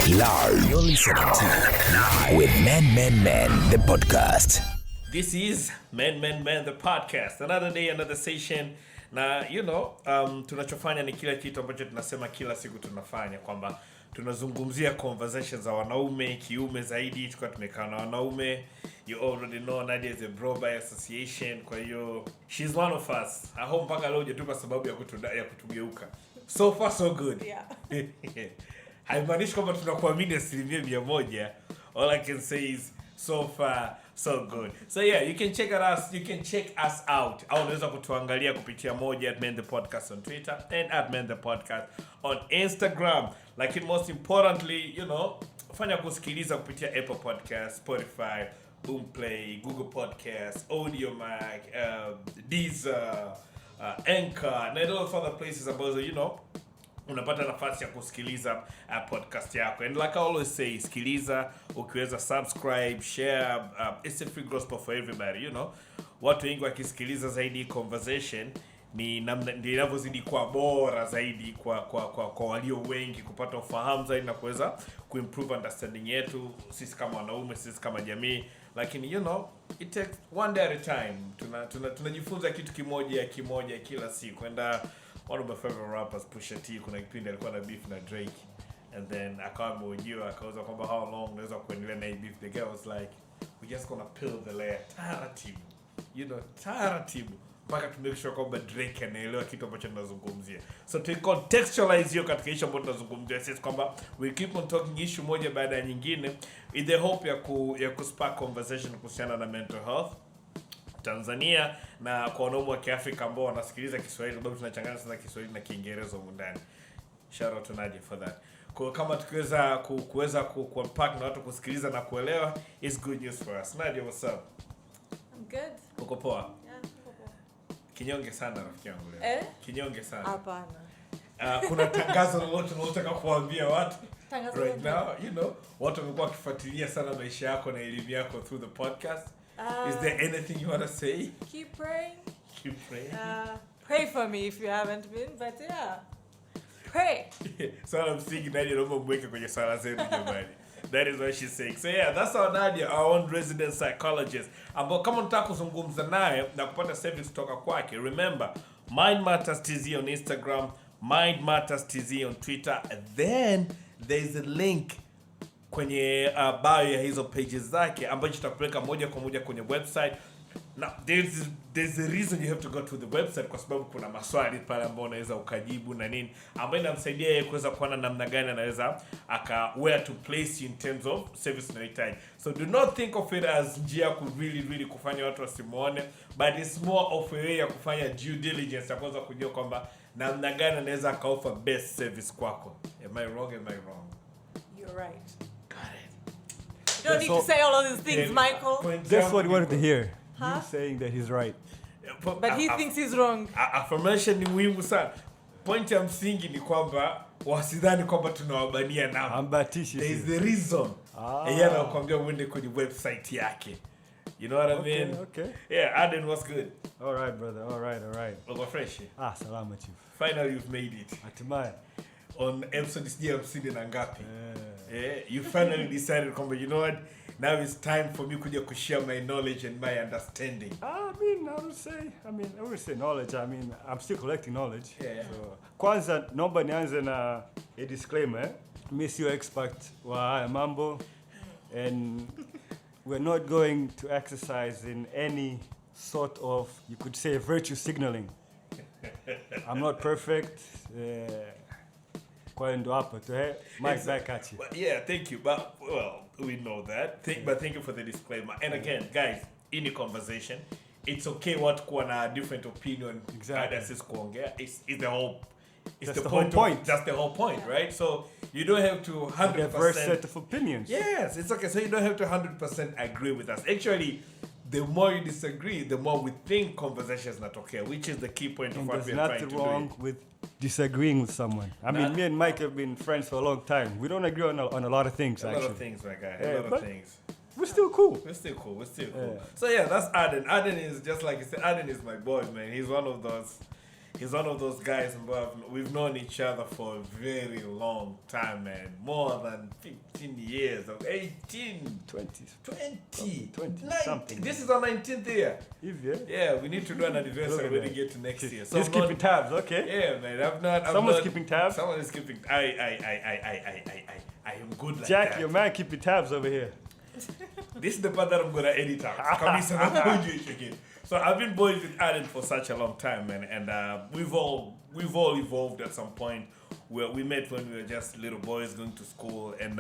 Live. You're listening to Live with Men, the podcast. This is Men, the podcast. Another day, another session. Na, tunachofanya ni kila kitu ambacho tunasema kila siku tunafanya. Kwamba tunazungumzia conversations za wanaume, kiume zaidi. Tukiwa tumekaa na wanaume. You already know Nadia is a bro by association. Kwa hiyo, she's one of us. I hope mpaka leo hujatupa sababu ya kutugeuka. So far, so good. Yeah. Haimaanishi kwamba tunakuamini 100%. All I can say is so far so good. So yeah, you can check us out. Au unaweza kutuangalia kupitia moja @Men the podcast on Twitter and @Men the podcast on Instagram. Like most importantly, fanya kusikiliza kupitia Apple Podcast, Spotify, Boomplay, Google Podcast, Audiomack, Deezer, Anchor, and a lot of other places ambazo unapata nafasi ya kusikiliza podcast yako. And like I always say, sikiliza, ukiweza subscribe, share, it's a free gospel for everybody, Watu wengi wakisikiliza zaidi conversation ni ndio inavyozidi kuwa bora zaidi kwa walio wengi kupata ufahamu zaidi na kuweza kuimprove understanding yetu sisi kama wanaume, sisi kama jamii. Lakini it takes one day at a time. Tunajifunza kitu kimoja kila siku. And one of my favorite rappers, Pusha T, kuna kipindi alikuwa na beef na Drake, and then akawa mwenyewe akauza kwamba how long unaweza kuendelea na beef. The guy was like, we just gonna peel the layer taratibu mpaka to make sure kwamba Drake anaelewa kitu ambacho tunazungumzia. So to contextualize hiyo katika issue ambayo tunazungumzia, sisi kwamba we keep on talking issue moja baada ya nyingine with the hope ya kuspark conversation kuhusiana na mental health Tanzania, na kwa wanaume wa Kiafrika ambao wanasikiliza Kiswahili, sababu tunachanganya sana Kiswahili na Kiingereza huko ndani. Shout out to Nadia for that. Kwa kama tukiweza kuunpack na watu kusikiliza na kuelewa, it's good news for us. Nadia, what's up? I'm good. Uko poa? Yeah, uko poa. Kinyonge sana rafiki yangu leo. Kinyonge sana. Hapana. Kuna tangazo lolote unataka kuambia watu? Tangazo right now, watu wamekuwa wakifuatilia sana maisha yako na elimu yako through the podcast. Is there anything you want to say? Keep praying. Keep praying. Pray for me if you haven't been, but yeah. Pray. So I'm seeing Nadia naomba mweke kwenye sala zetu jamani. That is what she's saying. So yeah, that's our Nadia, our own resident psychologist. Ambao kama unataka kuzungumza naye na kupata service kutoka kwake, remember, Mind Matters TZ on Instagram, Mind Matters TZ on Twitter, and then there's a link kwenye bio ya hizo pages zake ambacho tutapeleka moja kwa moja kwenye website. Now there's a reason you have to go to the website, kwa sababu kuna maswali pale ambayo unaweza ukajibu na nini ambayo inamsaidia yeye kuweza kuona namna gani anaweza where to place you in terms of service unayohitaji. So do not think of it as njia ku really kufanya watu wasimuone, but it's more of a way ya kufanya due diligence ya kuweza kujua kwamba namna gani anaweza offer best service kwako. Am I wrong? You're right. You don't need to say all of these things, Michael. That's what he wanted to hear. You saying that he's right. But he thinks he's wrong. Affirmation ni muhimu sana. Point ya msingi ni kwamba wasidhani kwamba tunawabania nao. Ambatishi. There is the reason. Yeye anakuambia uende kwenye website yake. You know what I mean? Okay. Yeah, Aden, what's good? All right, brother. All right. Uko fresh? Salama chief. Finally you've made it. Hatimaye. On episode 50 na ngapi? You finally decided kwamba you know what? Now it's time for me to share my knowledge and my understanding. I wouldn't say knowledge. I'm still collecting knowledge. Yeah. So, kwanza naomba nianze na a disclaimer. Mimi sio expert wa haya mambo, and we're not going to exercise in any sort of, you could say, virtue signaling. I'm not perfect. Kwa ndo hapa tu Mike back at you. Yeah, thank you. But we know that. But thank you for the disclaimer. And again, guys, in the conversation, it's okay what kuwa na different opinion. Exactly. It's the whole. That's the whole point. That's the whole point, right? So you don't have to 100%. Diverse set of opinions. Yes, it's okay. So you don't have to 100% agree with us. Actually, the more you disagree, the more we think conversations not okay, which is the key point of what we are trying to do. There's nothing wrong with disagreeing with someone. Me and Mike have been friends for a long time. We don't agree on a lot of things, actually. A lot of things, my guy. A lot of things. We're still cool. We're still cool. So yeah, that's Aden. Aden is just like you said. Aden is my boy, man. He's one of those He's one of those guys, we've known each other for a very long time, man. More than 15 years, or 18. 20 something. This is our 19th year. Yeah, we need to do an anniversary when we get to next year. So just keeping tabs, okay? Yeah, man. Someone's keeping tabs? Someone is keeping... I am good like Jack, that. your man keeping tabs over here. This is the part that I'm going to edit out. So I've been boys with Aden for such a long time, man, and we've all evolved at some point. Where we met when we were just little boys going to school, and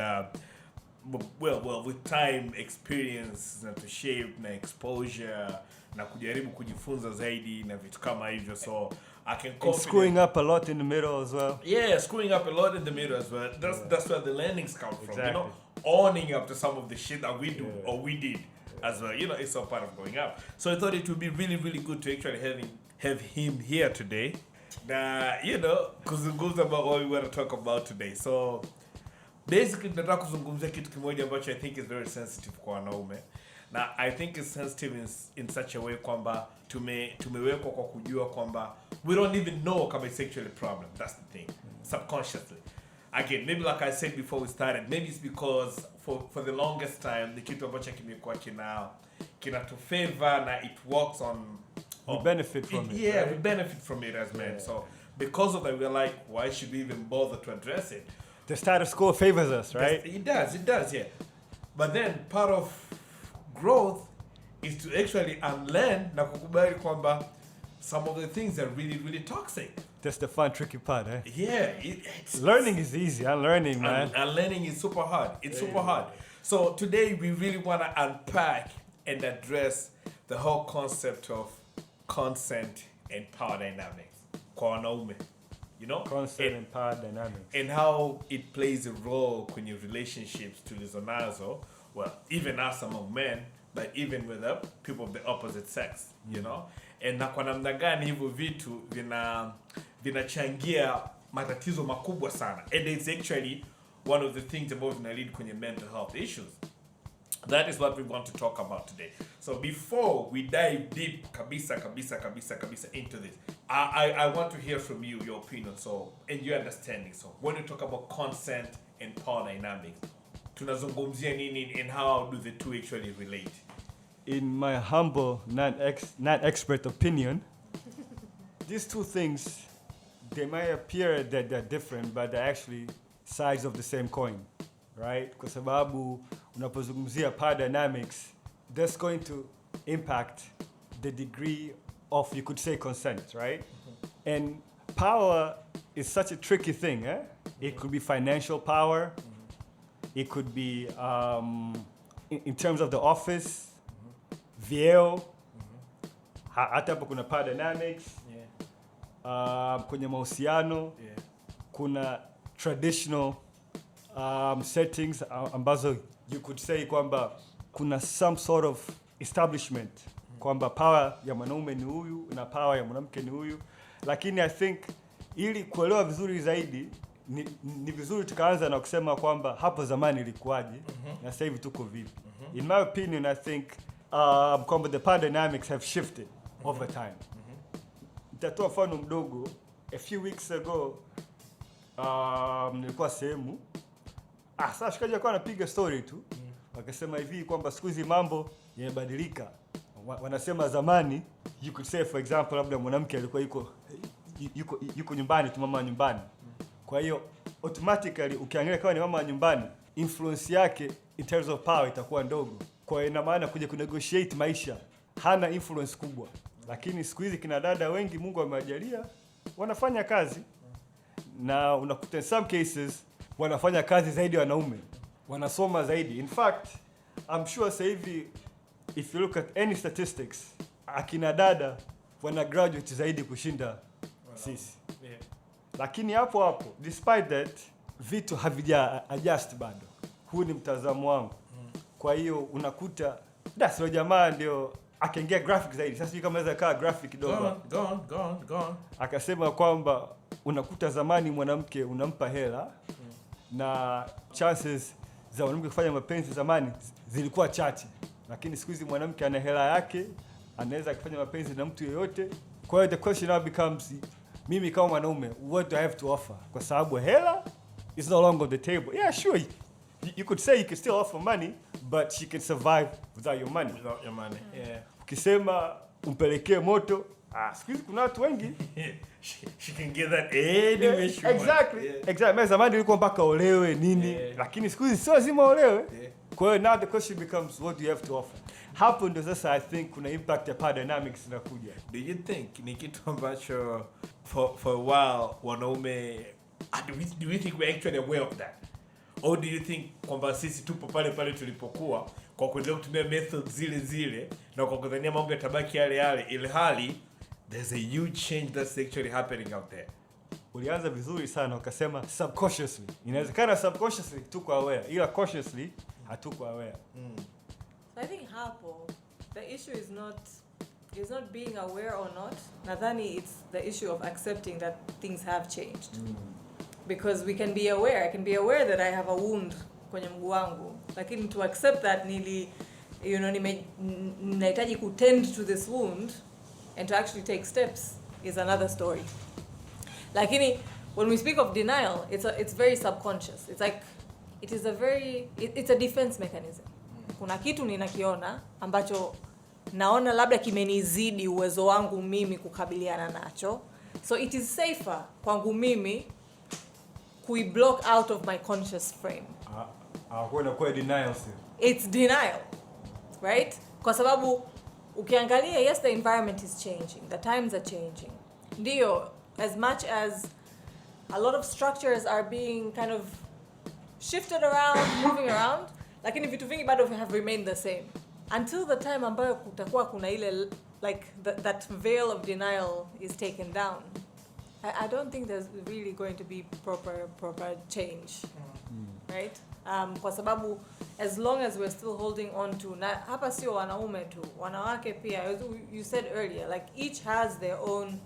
well, with time, experience na to shape na exposure na kujaribu kujifunza zaidi na vitu kama hivyo, so I can screwing up a lot in the middle as well. Yeah, screwing up a lot in the middle as well. That's where the learnings come from. You know, owning up to some of the shit that we do or we did as well. You know, it's all part of growing up. So I thought it would be really, really good to actually have him here today. You know, kuzungumza about what we want to talk about today. So basically, nataka kuzungumzia kitu kimoja ambacho I think is very sensitive kwa wanaume. Now, I think it's sensitive in such a way kwamba tumewekwa kwa kujua kwamba we don't even know kama it's actually a problem. That's the thing. Subconsciously. Again, maybe like I said before we started, maybe it's because for the longest time, the kitu ambacho kimekuwa kina to favor na it works on... We benefit from it. Yeah, right? We benefit from it as men. So because of that, we're like, why should we even bother to address it? The status quo favors us, right? It does, yeah. But then part of growth is to actually unlearn na kukubali kwamba some of the things are really, really toxic. That's the fun, tricky part, eh? Yeah. Learning is easy. Unlearning, man. Unlearning is super hard. It's super hard. So today we really want to unpack and address the whole concept of consent and power dynamics. Kwa wanaume. You know? Consent and power dynamics. And how it plays a role in your relationships to lizonazo. Well, even us among men, but even with people of the opposite sex, you know? And na kwa namna gani hivyo vitu vinachangia matatizo makubwa sana. And it's actually one of the things about lead kwenye mental health issues. That is what we want to talk about today. So before we dive deep kabisa into this, I want to hear from you, your opinion, so and your understanding. So when you talk about consent and power dynamics, tunazungumzia nini and how do the two actually relate? In my humble, non-expert opinion, these two things, they might appear that they're different, but they're actually sides of the same coin, right? Kwa sababu unapozungumzia power dynamics, that's going to impact the degree of, you could say, consent, right? Mm-hmm. And power is such a tricky thing, eh? It could be financial power, it could be in terms of the office, vyeo, hata hapo kuna power dynamics, kwenye mahusiano, kuna traditional settings ambazo you could say kwamba kuna some sort of establishment kwamba power ya mwanaume ni huyu na power ya mwanamke ni huyu, lakini I think ili kuelewa vizuri zaidi ni vizuri tukaanza na kusema kwamba hapo zamani ilikuwaje na sasa hivi tuko vipi. In my opinion, I think kwamba the power dynamics have shifted over time. Nitatoa mfano mdogo. A few weeks ago nilikuwa sehemu sasa shikaji akawa anapiga story tu wakasema hivi kwamba siku hizi mambo yamebadilika. Wanasema zamani, you could say for example, labda mwanamke alikuwa yuko nyumbani tu, mama nyumbani. Kwa hiyo automatically ukiangalia kama ni mama nyumbani, influence yake in terms of power itakuwa ndogo. Kwa hiyo ina maana kuja kunegotiate maisha hana influence kubwa. Lakini siku hizi kina dada wengi Mungu amewajalia wanafanya kazi, na unakuta in some cases wanafanya kazi zaidi wanaume, wanasoma zaidi. In fact, I'm sure sasa hivi if you look at any statistics, akina dada wana graduate zaidi kushinda sisi. Lakini hapo despite that vitu havija adjust bado. Huu ni mtazamo wangu. Kwa hiyo unakuta sio jamaa ndio akaingia graphic zaidi. Sasa kama naweza kaa graphic kidogo. Go on. Akasema kwamba unakuta zamani mwanamke unampa hela na chances za mwanamke kufanya mapenzi zamani zilikuwa chache. Lakini siku hizi mwanamke ana hela yake, anaweza kufanya mapenzi na mtu yeyote. Kwa hiyo the question now becomes, mimi kama mwanaume, what do I have to offer? Kwa sababu hela is no longer on the table. Yeah, sure. You could say you can still offer money, but she can survive without your money. Without your money. Yeah. Ukisema umpelekee moto, siku hizi kuna watu wengi. She can get that anyway she wants. Exactly. Yeah. Exactly. Mimi zamani nilikuwa mpaka olewe nini, lakini siku hizi sio lazima olewe. Yeah. Kwa hiyo now the question becomes, what do you have to offer? Hapo ndio sasa I think kuna impact ya power dynamics inakuja. Do you think ni kitu ambacho for a while wanaume do we think we're actually aware of that? Or do you think kwamba sisi tupo pale tulipokuwa kwa kuendelea kutumia methods zile na kwa kudhania mambo yatabaki yale ile hali there's a huge change that's actually happening out there? Ulianza vizuri sana ukasema subconsciously. Inawezekana subconsciously tuko aware, ila consciously hatuko aware. I think hapo the issue is not being aware or not. Nadhani it's the issue of accepting that things have changed. Because we can be aware. I can be aware that I have a wound kwenye mguu wangu. Lakini to accept that ninahitaji kutend to this wound and to actually take steps is another story. Lakini when we speak of denial, it's very subconscious. It's like it's a defense mechanism. Kuna kitu ninakiona ambacho naona labda kimenizidi uwezo wangu mimi kukabiliana nacho. So it is safer kwangu mimi block out of my conscious frame. Kwa denial sir. It's denial. Right? Kwa sababu ukiangalia, yes, the environment is changing. The times are changing. Ndio, as much as a lot of structures are being kind of shifted around, moving around, lakini vitu vingi bado have remained the same. Until the time ambayo kutakuwa kuna ile like that veil of denial is taken down. I don't think there's really going to be proper change. Right? Kwa sababu as long as we're still holding on to, na hapa sio wanaume tu, wanawake pia, as you said earlier, like each has their own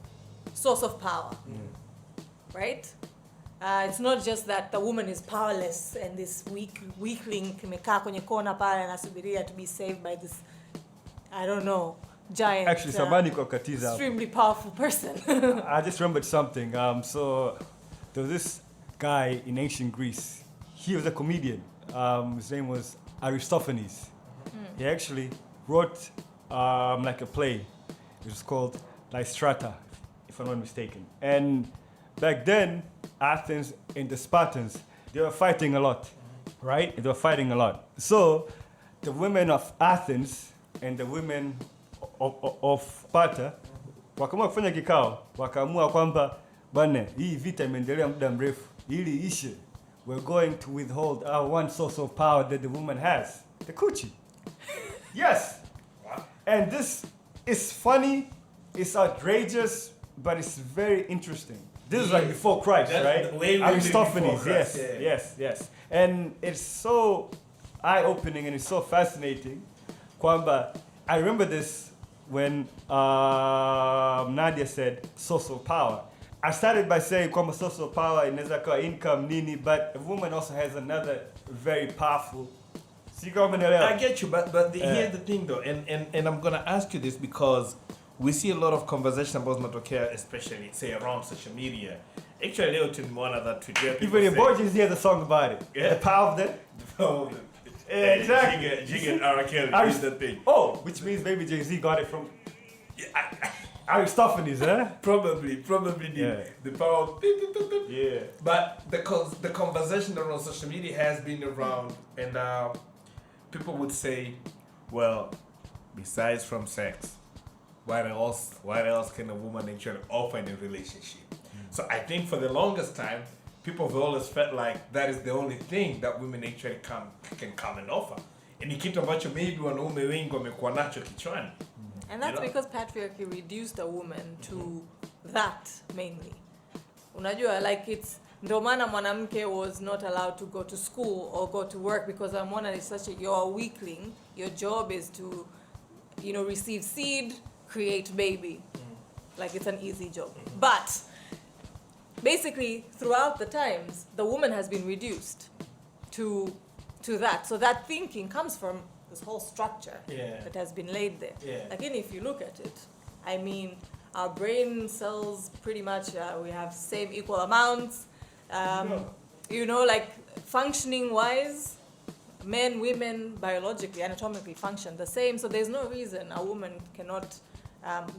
source of power. Right? It's not just that the woman is powerless and this weakling kimekaa kwenye kona pale anasubiria to be saved by this, I don't know, giant, actually somebody katiza extremely powerful person. I just remembered something. So there was this guy in ancient Greece. He was a comedian. His name was Aristophanes. He actually wrote like a play. It was called Lystrata, if I'm not mistaken. And back then, Athens and the Spartans, they were fighting a lot, right? They were fighting a lot. So the women of Athens and the women of Sparta wakaamua kufanya kikao, wakaamua kwamba bwana, hii vita imeendelea muda mrefu, ili ishe, we're going to withhold our one source of power that the woman has, the coochie. Yes. And this is funny, it's outrageous, but it's very interesting. This is like before Christ, right? Aristophanes, yes, yes. And it's so eye-opening and it's so fascinating. Kwamba, I remember this when Nadia said source of power. I started by saying kwamba source of power inaweza kuwa income nini, but a woman also has another very powerful. I get you, but here's the thing though, and I'm gonna ask you this because we see a lot of conversation about matokea, especially say around social media. Actually, leo tumeona that Twitter. Even in Borges, he has a song about it. Yeah. The power of the. Exactly. Jigga R. Kelly is the thing. Oh, which means maybe Jay-Z got it from Aristophanes, huh? Probably did. Yeah. The power of yeah. But the conversation around social media has been around, and people would say, well, besides from sex, what else can a woman actually offer in a relationship? So I think for the longest time, people have always felt like that is the only thing that women actually can come and offer. And ni kitu ambacho maybe wanaume wengi wamekuwa nacho kichwani. And that's because patriarchy reduced a woman to that mainly. Unajua, like it's ndio maana mwanamke was not allowed to go to school or go to work because Amona is you're a weakling. Your job is to, receive seed, create baby. Like it's an easy job. But basically throughout the times, the woman has been reduced to that. So that thinking comes from this whole structure that has been laid there. Yeah. Again, if you look at it, I mean, our brain cells pretty much we have same equal amounts. You know, like functioning wise, men, women, biologically, anatomically function the same. So there's no reason a woman cannot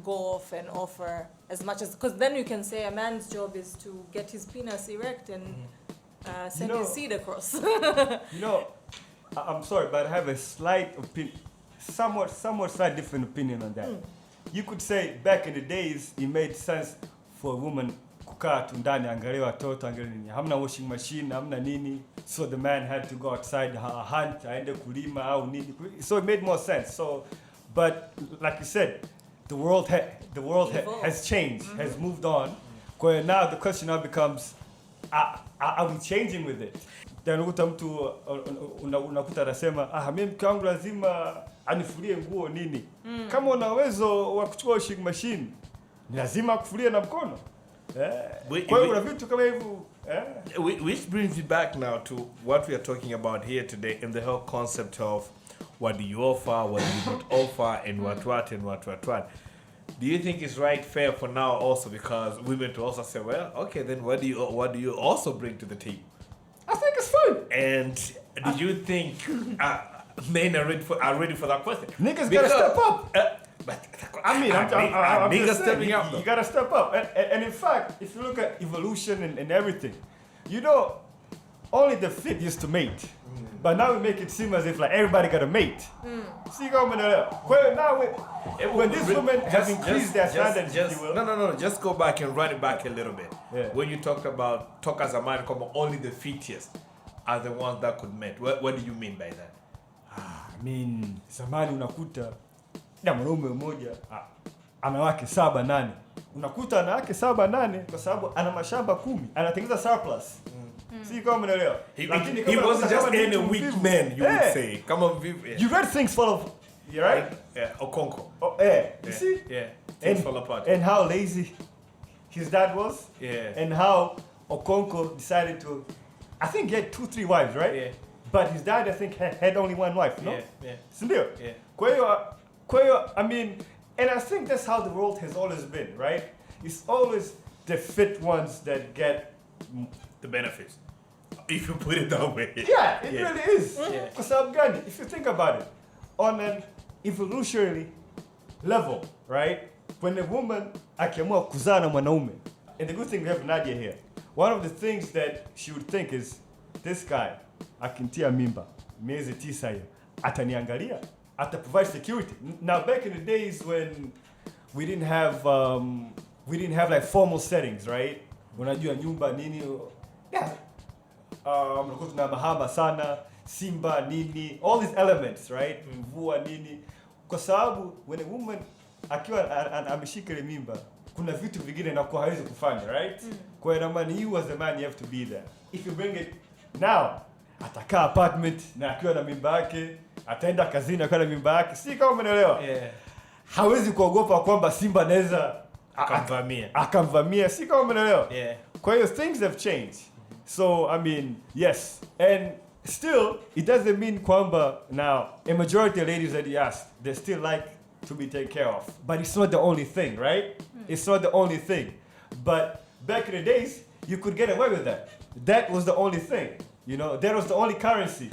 go off and offer as much as, because then you can say a man's job is to get his penis erect and send his seed across. You know, I'm sorry, but I have a slight opinion, somewhat slight different opinion on that. You could say back in the days, it made sense for a woman kukaa tu ndani angalia watoto angalia nini, hamna washing machine, hamna nini, so the man had to go outside hunt, aende kulima au nini, so it made more sense. So, but like you said, the world has changed, has moved on. Now the question now becomes, are we changing with it? Then unakuta mtu unakuta anasema mimi mke wangu lazima anifulie nguo nini. Kama una uwezo wa kuchukua washing machine, ni lazima akufulie na mkono. Kwa hiyo una vitu kama hivyo. Which brings me back now to what we are talking about here today, and the whole concept of what do you offer, what do you not offer, and what. Do you think it's right, fair for now also, because women to also say, well, okay, then what do you also bring to the table? I think it's fun. And do you think men are ready for that question? Niggas gotta step up. I'm niggas just stepping saying, up. You gotta step up. And in fact, if you look at evolution and everything, you know, only the fit used to mate. But now we make it seem as if like everybody got a mate. See, now when these women have increased their standards, if you will. No. Just go back and run it back a little bit. Yeah. When you talk as a man, come only the fittest are the ones that could mate. What do you mean by that? I mean, zamani unakuta na mwanaume mmoja ana wake 7-8. Unakuta ana wake 7-8 kwa sababu ana mashamba 10, anatengeneza surplus. See, come on, he wasn't just any weak man, you would say. Come on, you read things fall of, you right? Yeah, Okonko. You see? Yeah, things fall apart. And how lazy his dad was. Yeah. And how Okonko decided to, I think he had 2-3 wives, right? Yeah. But his dad, I think, had only one wife, no? Yeah. Sindio? Yeah. Kwa hiyo, I mean, and I think that's how the world has always been, right? It's always the fit ones that get the benefits, if you put it that way. Yeah, it really is. Yeah. Because if you think about it, on an evolutionary level, right? When a woman akiamua kuzaa na mwanaume, and the good thing we have Nadia here, one of the things that she would think is, this guy akintia mimba miezi 9 hiyo, ataniangalia, provide security. Now back in the days when we didn't have like formal settings, right? Unajua nyumba nini, mnakuwa tunahama sana, simba nini, all these elements, right? Mvua nini. Kwa sababu when a woman akiwa ameshika ile mimba, kuna vitu vingine inakuwa hawezi kufanya, right? Kwa hiyo man, you as a man, you have to be there. If you bring it now, atakaa apartment na akiwa na mimba yake, ataenda kazini akiwa na mimba yake. Si kama umeelewa? Yeah. Hawezi kuogopa kwamba simba anaweza akamvamia. Si kama umeelewa? Yeah. Kwa hiyo things have changed. So, I mean, yes. And still, it doesn't mean kwamba now, a majority of ladies that you ask, they still like to be taken care of. But it's not the only thing, right? It's not the only thing. But back in the days, you could get away with that. That was the only thing. You know, that was the only currency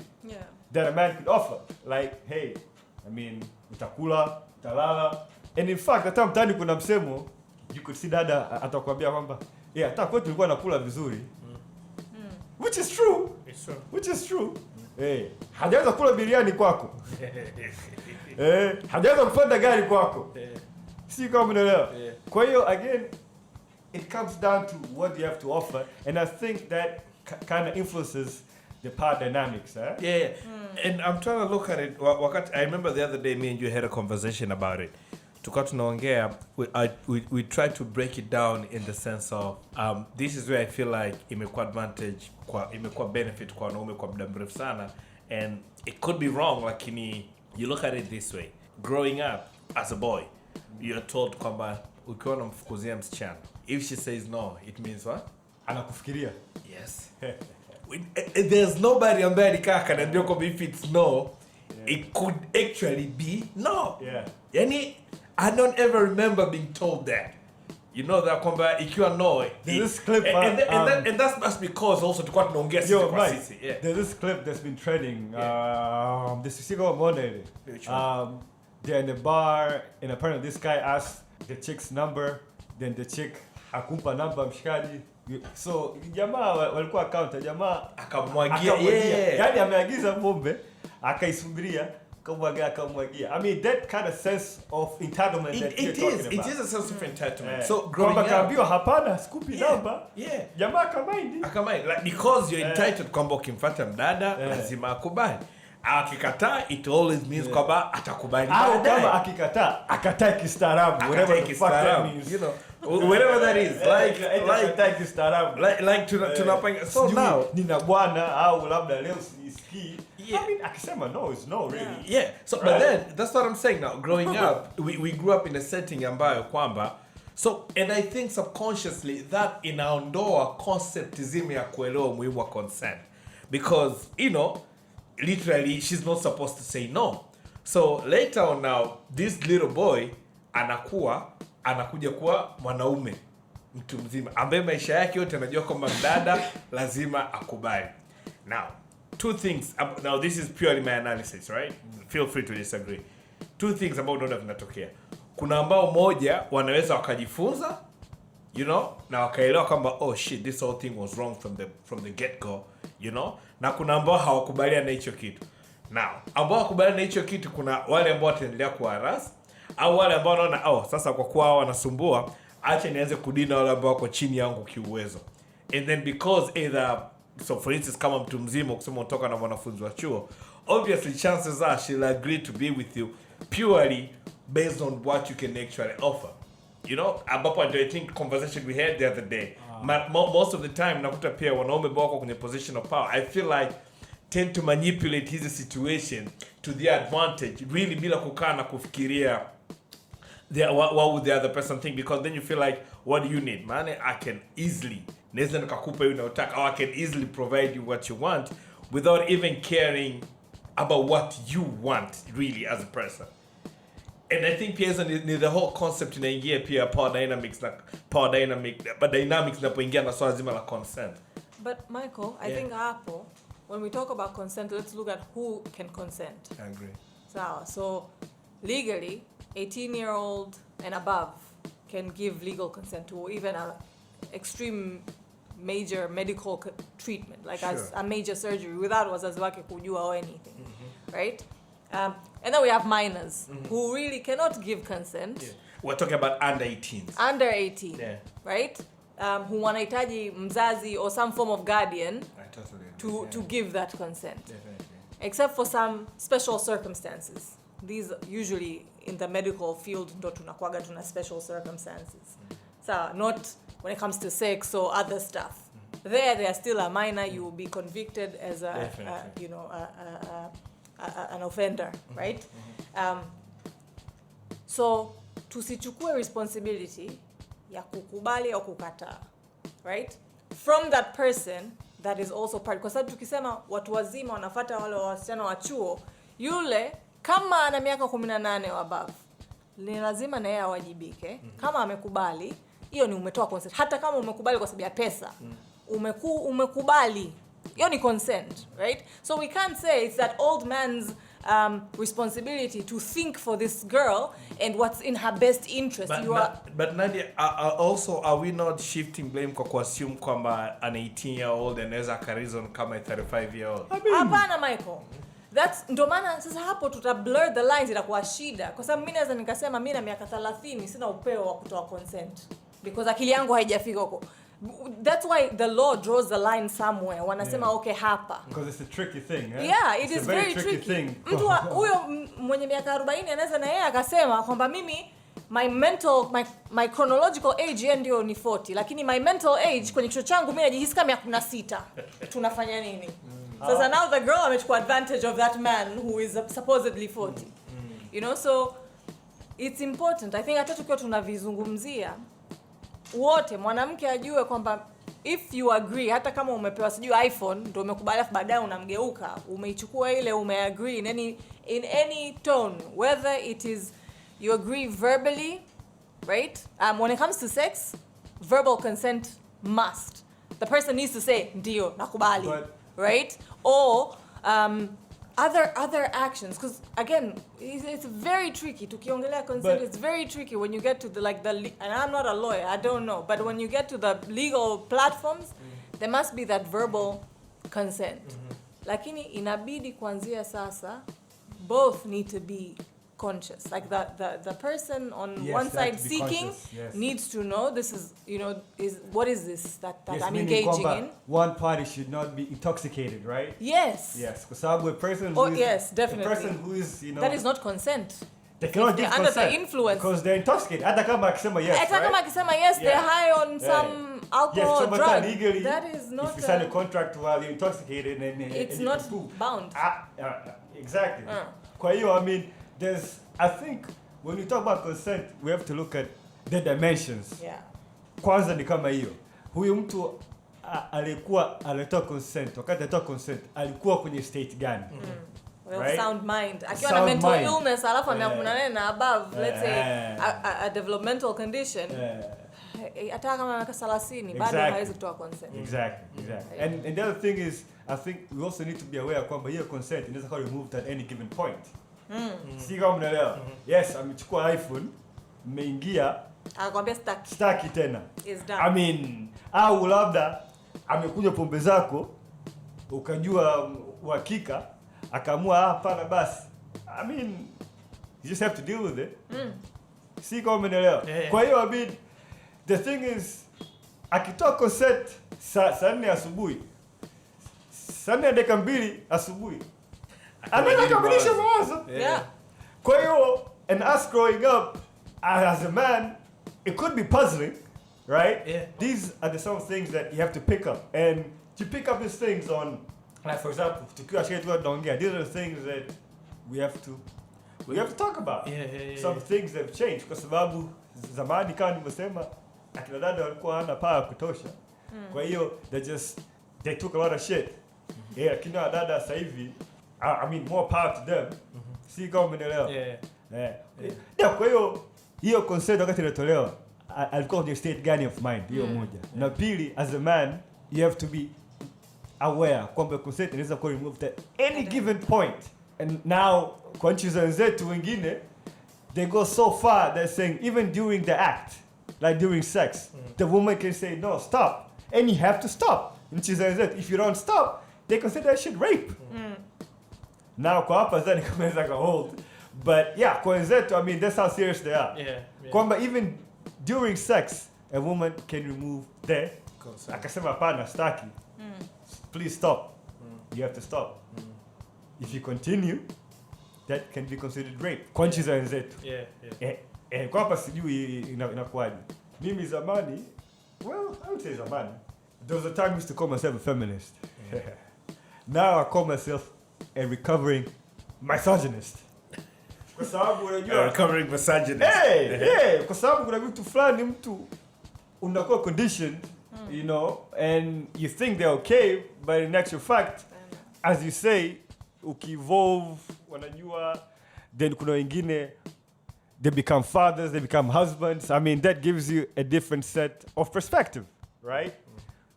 that a man could offer. Like, hey, I mean, utakula, utalala. And in fact, hata mtani kuna msemo, you could see dada atakwambia kwamba, yeah, hata kwetu tulikuwa nakula vizuri. Which is true. It's true. Which is true. Hey, hajaweza kula biriani kwako. Hajaweza kupanda gari kwako. Si kama unaelewa. Kwa hiyo again, it comes down to what you have to offer, and I think that kind of influences the power dynamics. Yeah. And I'm trying to look at it. I remember the other day, me and you had a conversation about it. Tukawa tunaongea, we try to break it down in the sense of this is where I feel like imekuwa advantage, imekuwa benefit kwa wanaume kwa muda mrefu sana, and it could be wrong, lakini you look at it this way. Growing up as a boy, you're told kwamba ukiwa unamfukuzia msichana, if she says no, it means what? Anakufikiria. Yes. There's nobody ambaye alikaa akaniambia kwamba if it's no, it could actually be no. Yeah. Yani, I don't ever remember being told that. You know that kwamba ikiwa no. There's this clip and that's because also tulikuwa tunaongea sisi kwa sisi. Yeah. There's this clip that's been trending. This is Monday. They're in the bar and apparently this guy asked the chick's number, then the chick akumpa namba mshikaji. So jamaa walikuwa counter, jamaa akamwagia. Yaani ameagiza pombe, akaisubiria, akamwagia. I mean that kind of sense of entitlement that you're talking about. It is a sense of entitlement. So growing up, kaambiwa hapana, sikupi namba. Yeah. Jamaa akamaindi. Like because you're entitled kwamba ukimfuata mdada lazima akubali. Akikataa it always means kwamba atakubali baadaye. Au kama akikataa akatai kistaarabu, whatever the fuck that means, you know, whatever that is, like kistaarabu, like tunapanga. So now nina bwana au labda leo sisikii. I mean akisema no is no really. Yeah. So right? But then that's what I'm saying now. Growing up, we grew up in a setting ambayo kwamba, so and I think subconsciously that inaondoa concept zima ya kuelewa umuhimu wa consent, because you know literally she's not supposed to say no. So later on now this little boy anakuja kuwa mwanaume mtu mzima ambaye maisha yake yote anajua kwamba mdada lazima akubali. Now two things, now this is purely my analysis, right? Feel free to disagree. Two things about unaona vinatokea. Kuna ambao moja wanaweza wakajifunza, you know, na wakaelewa kwamba oh shit, this whole thing was wrong from the get go, you know, na kuna ambao hawakubaliana na hicho kitu. Now ambao hawakubaliana na hicho kitu, kuna wale ambao wataendelea kuharass, au wale ambao wanaona oh sasa kwa kuwa hao wanasumbua acha nianze kudina wale ambao wako chini yangu kiuwezo. And then because either, so for instance kama mtu mzima kusema utoka na mwanafunzi wa chuo, obviously chances are she'll agree to be with you purely based on what you can actually offer. You know, ambapo I think conversation we had the other day, most of the time nakuta pia wanaume wako kwenye position of power, I feel like tend to manipulate his situation to their advantage, really bila kukaa na kufikiria what would the other person think, because then you feel like what do you need, man? I can easily naweza nikakupa hiyo unayotaka, or I can easily provide you what you want without even caring about what you want really as a person. And I think pia ni the whole concept inaingia pia power dynamics napoingia na swala zima la consent. But Michael, I think hapo when we talk about consent, let's look at who can consent. I agree. So legally 18-year-old and above can give legal consent to even an extreme major medical treatment, like as a major surgery without wazazi wake kujua or anything, right? And then we have minors who really cannot give consent. Yeah. We're talking about under 18. Under 18, right? Who wanahitaji mzazi or some form of guardian to give that consent. Definitely. Except for some special circumstances. These usually in the medical field ndo tunakuaga tuna special circumstances. So not when it comes to sex or other stuff. They are still a minor. You will be convicted as an offender, right? So tusichukue responsibility ya kukubali au kukataa, right? From that person that is also part, kwa sababu tukisema watu wazima wanafuata wale wasichana wa chuo, yule kama ana miaka 18 or above ni lazima na yeye awajibike. Kama amekubali, hiyo ni umetoa consent. Hata kama umekubali kwa sababu ya pesa, umekubali, hiyo ni consent, right? So we can't say it's that old man's responsibility to think for this girl and what's in her best interest. But Nadia, also are we not shifting blame kwa kuassume kwamba an 18-year-old anaweza karizon kama a 35-year-old? Hapana Michael. That's ndo maana sasa hapo tuta blur the lines, itakuwa shida. Kwa sababu mimi naweza nikasema mimi na miaka 30 sina upeo wa kutoa consent because akili yangu haijafika huko. That's why the law draws the line somewhere. Wanasema okay hapa. Because it's a tricky thing, eh? Yeah, it is very tricky. Mtu huyo mwenye miaka 40 anaweza na yeye akasema kwamba mimi my chronological age ndio ni 40, lakini my mental age kwenye kichwa changu mimi najihisi kama 16. Tunafanya nini? Sasa now the girl amechukua advantage of that man who is supposedly 40. You know, so it's important. I think hata tukiwa tunavizungumzia wote mwanamke ajue kwamba if you agree, hata kama umepewa sijui iPhone ndio umekubali afu baadaye unamgeuka, umeichukua ile umeagree in any tone, whether it is you agree verbally right? When it comes to sex, verbal consent must. The person needs to say, ndio, nakubali, right? Or other actions, because again, it's very tricky. Tukiongelea consent, it's very tricky when you get to the and I'm not a lawyer, I don't know, but when you get to the legal platforms, there must be that verbal consent. Lakini inabidi kuanzia sasa, both need to be conscious. Like the person on one side seeking needs to know this is, what is this that I'm engaging in. One party should not be intoxicated, right? Yes. Yes, because a person definitely. A person who is, that is not consent. They cannot give under consent the influence. because they're intoxicated. Hata kama akisema yes, Hata kama akisema yes, they're high on some alcohol or drug. Legally, that is not. If you sign a contract while you're intoxicated, it's not bound. Exactly. Kwa hiyo, I mean, I think when we talk about consent, we have to look at the dimensions. Yeah. Kwanza ni kama hiyo. Huyu mtu alitoa consent, wakati alitoa consent, alikuwa kwenye state gani? Right? Sound mind. Akiwa na mental illness, alafu ameakunana na above, let's say, a developmental condition. Hata kama miaka 30, bado hawezi kutoa consent. Exactly. And the other thing is, I think we also need to be aware kwamba hiyo consent inaweza kuwa removed at any given point. Si kama mnaelewa. Yes, amechukua iPhone, mmeingia, akakwambia staki tena. Is done. I mean, au labda amekunywa pombe zako, ukajua uhakika, akaamua hapana basi. I mean, you just have to deal with it. Si kama mnaelewa. Kwa hiyo I mean, the thing is, akitoa consent saa 4 asubuhi, saa 4 dakika 2 asubuhi, anaweza kamilisha mawazo. Kwa hiyo, and us growing up as a man, it could be puzzling, right? These are some things that you have to pick up, and to pick up these things on, like for example, tukiwa shirika tunaongea, these are the things that we have to talk about. Some things have changed kwa sababu zamani kama nimesema akina dada walikuwa hana power kutosha. Kwa hiyo they took a lot of shit. Akina dada sasa hivi, I mean more power to them. Si kama umeelewa. Kwa hiyo consent wakati inatolewa alikuwa kwenye state gani of mind, hiyo moja. Na pili, as a man you have to be aware kwamba consent inaweza kuwa removed at any given point. And now kwa nchi zetu wengine, they go so far they're saying even during the act, like during sex, the woman can say no, stop, and you have to stop. Nchi zetu, if you don't stop, they consider that shit rape. Now kwa hapa zani kama like a hold, but yeah, kwa zetu, I mean, that's how serious they are. Kwamba even during sex, a woman can remove the consent. Akasema hapana, staki. Please stop. You have to stop. If you continue, that can be considered rape. Kwa nchi za zetu. Kwa hapa sijui inakuwaje. Mimi zamani, well, I would say zamani, there was a time I used to call myself a feminist. Now I call myself a recovering misogynist. Kwa sababu unajua recovering misogynist. Kwa sababu kuna vitu fulani mtu unakuwa conditioned, you know, and you think they're okay, but in actual fact, as you say, ukivolve, wanajua, then kuna wengine, they become fathers, they become husbands. I mean, that gives you a different set of perspective, right?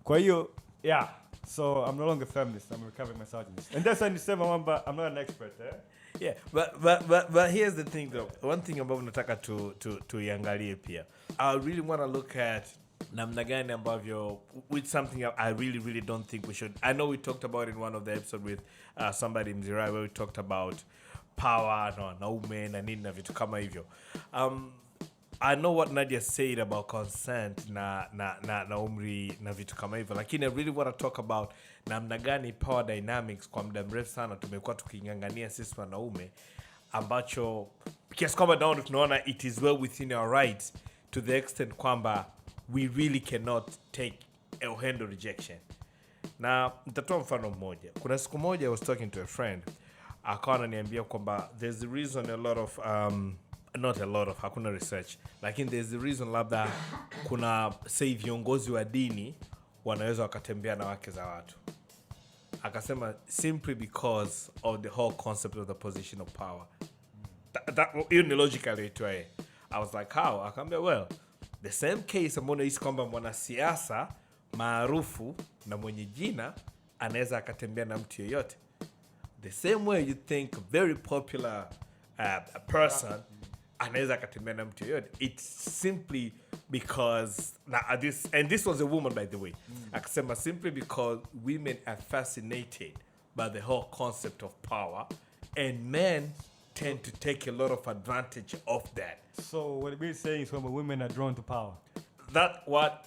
Kwa hiyo, yeah. So I'm no longer feminist, I'm a recovering misogynist. And that's why you say, Mamba, I'm not an expert, Yeah, but here's the thing though. One thing about nataka to iangalie pia. I really want to look at namna gani ambavyo, with something I really don't think we should. I know we talked about in one of the episodes with somebody in Zirai where we talked about power na wanaume na nini na vitu kama hivyo. I know what Nadia said about consent na umri na vitu kama hivyo, lakini I really want to talk about namna gani power dynamics kwa muda mrefu sana tumekuwa tukingangania sisi wanaume, ambacho kiasi kwamba tunaona it is well within our rights to the extent kwamba we really cannot take a handle rejection. Na nitatoa mfano mmoja. Kuna siku moja I was talking to a friend, akawa ananiambia kwamba there's the reason a lot of not a lot of, hakuna research, lakini there's the reason labda kuna say viongozi wa dini wanaweza wakatembea na wake za watu. Akasema simply because of the whole concept of the position of power. That ni logically to I was like, how? Akaambia, well, the same case ambao unahisi kwamba mwanasiasa maarufu na mwenye jina anaweza akatembea na mtu yeyote. The same way you think a very popular person anaweza akatembea na mtu yeyote. It's simply because this was a woman, by the way. Akasema simply because women are fascinated by the whole concept of power, and men tend to take a lot of advantage of that. So what we're saying is when women are drawn to power. That's what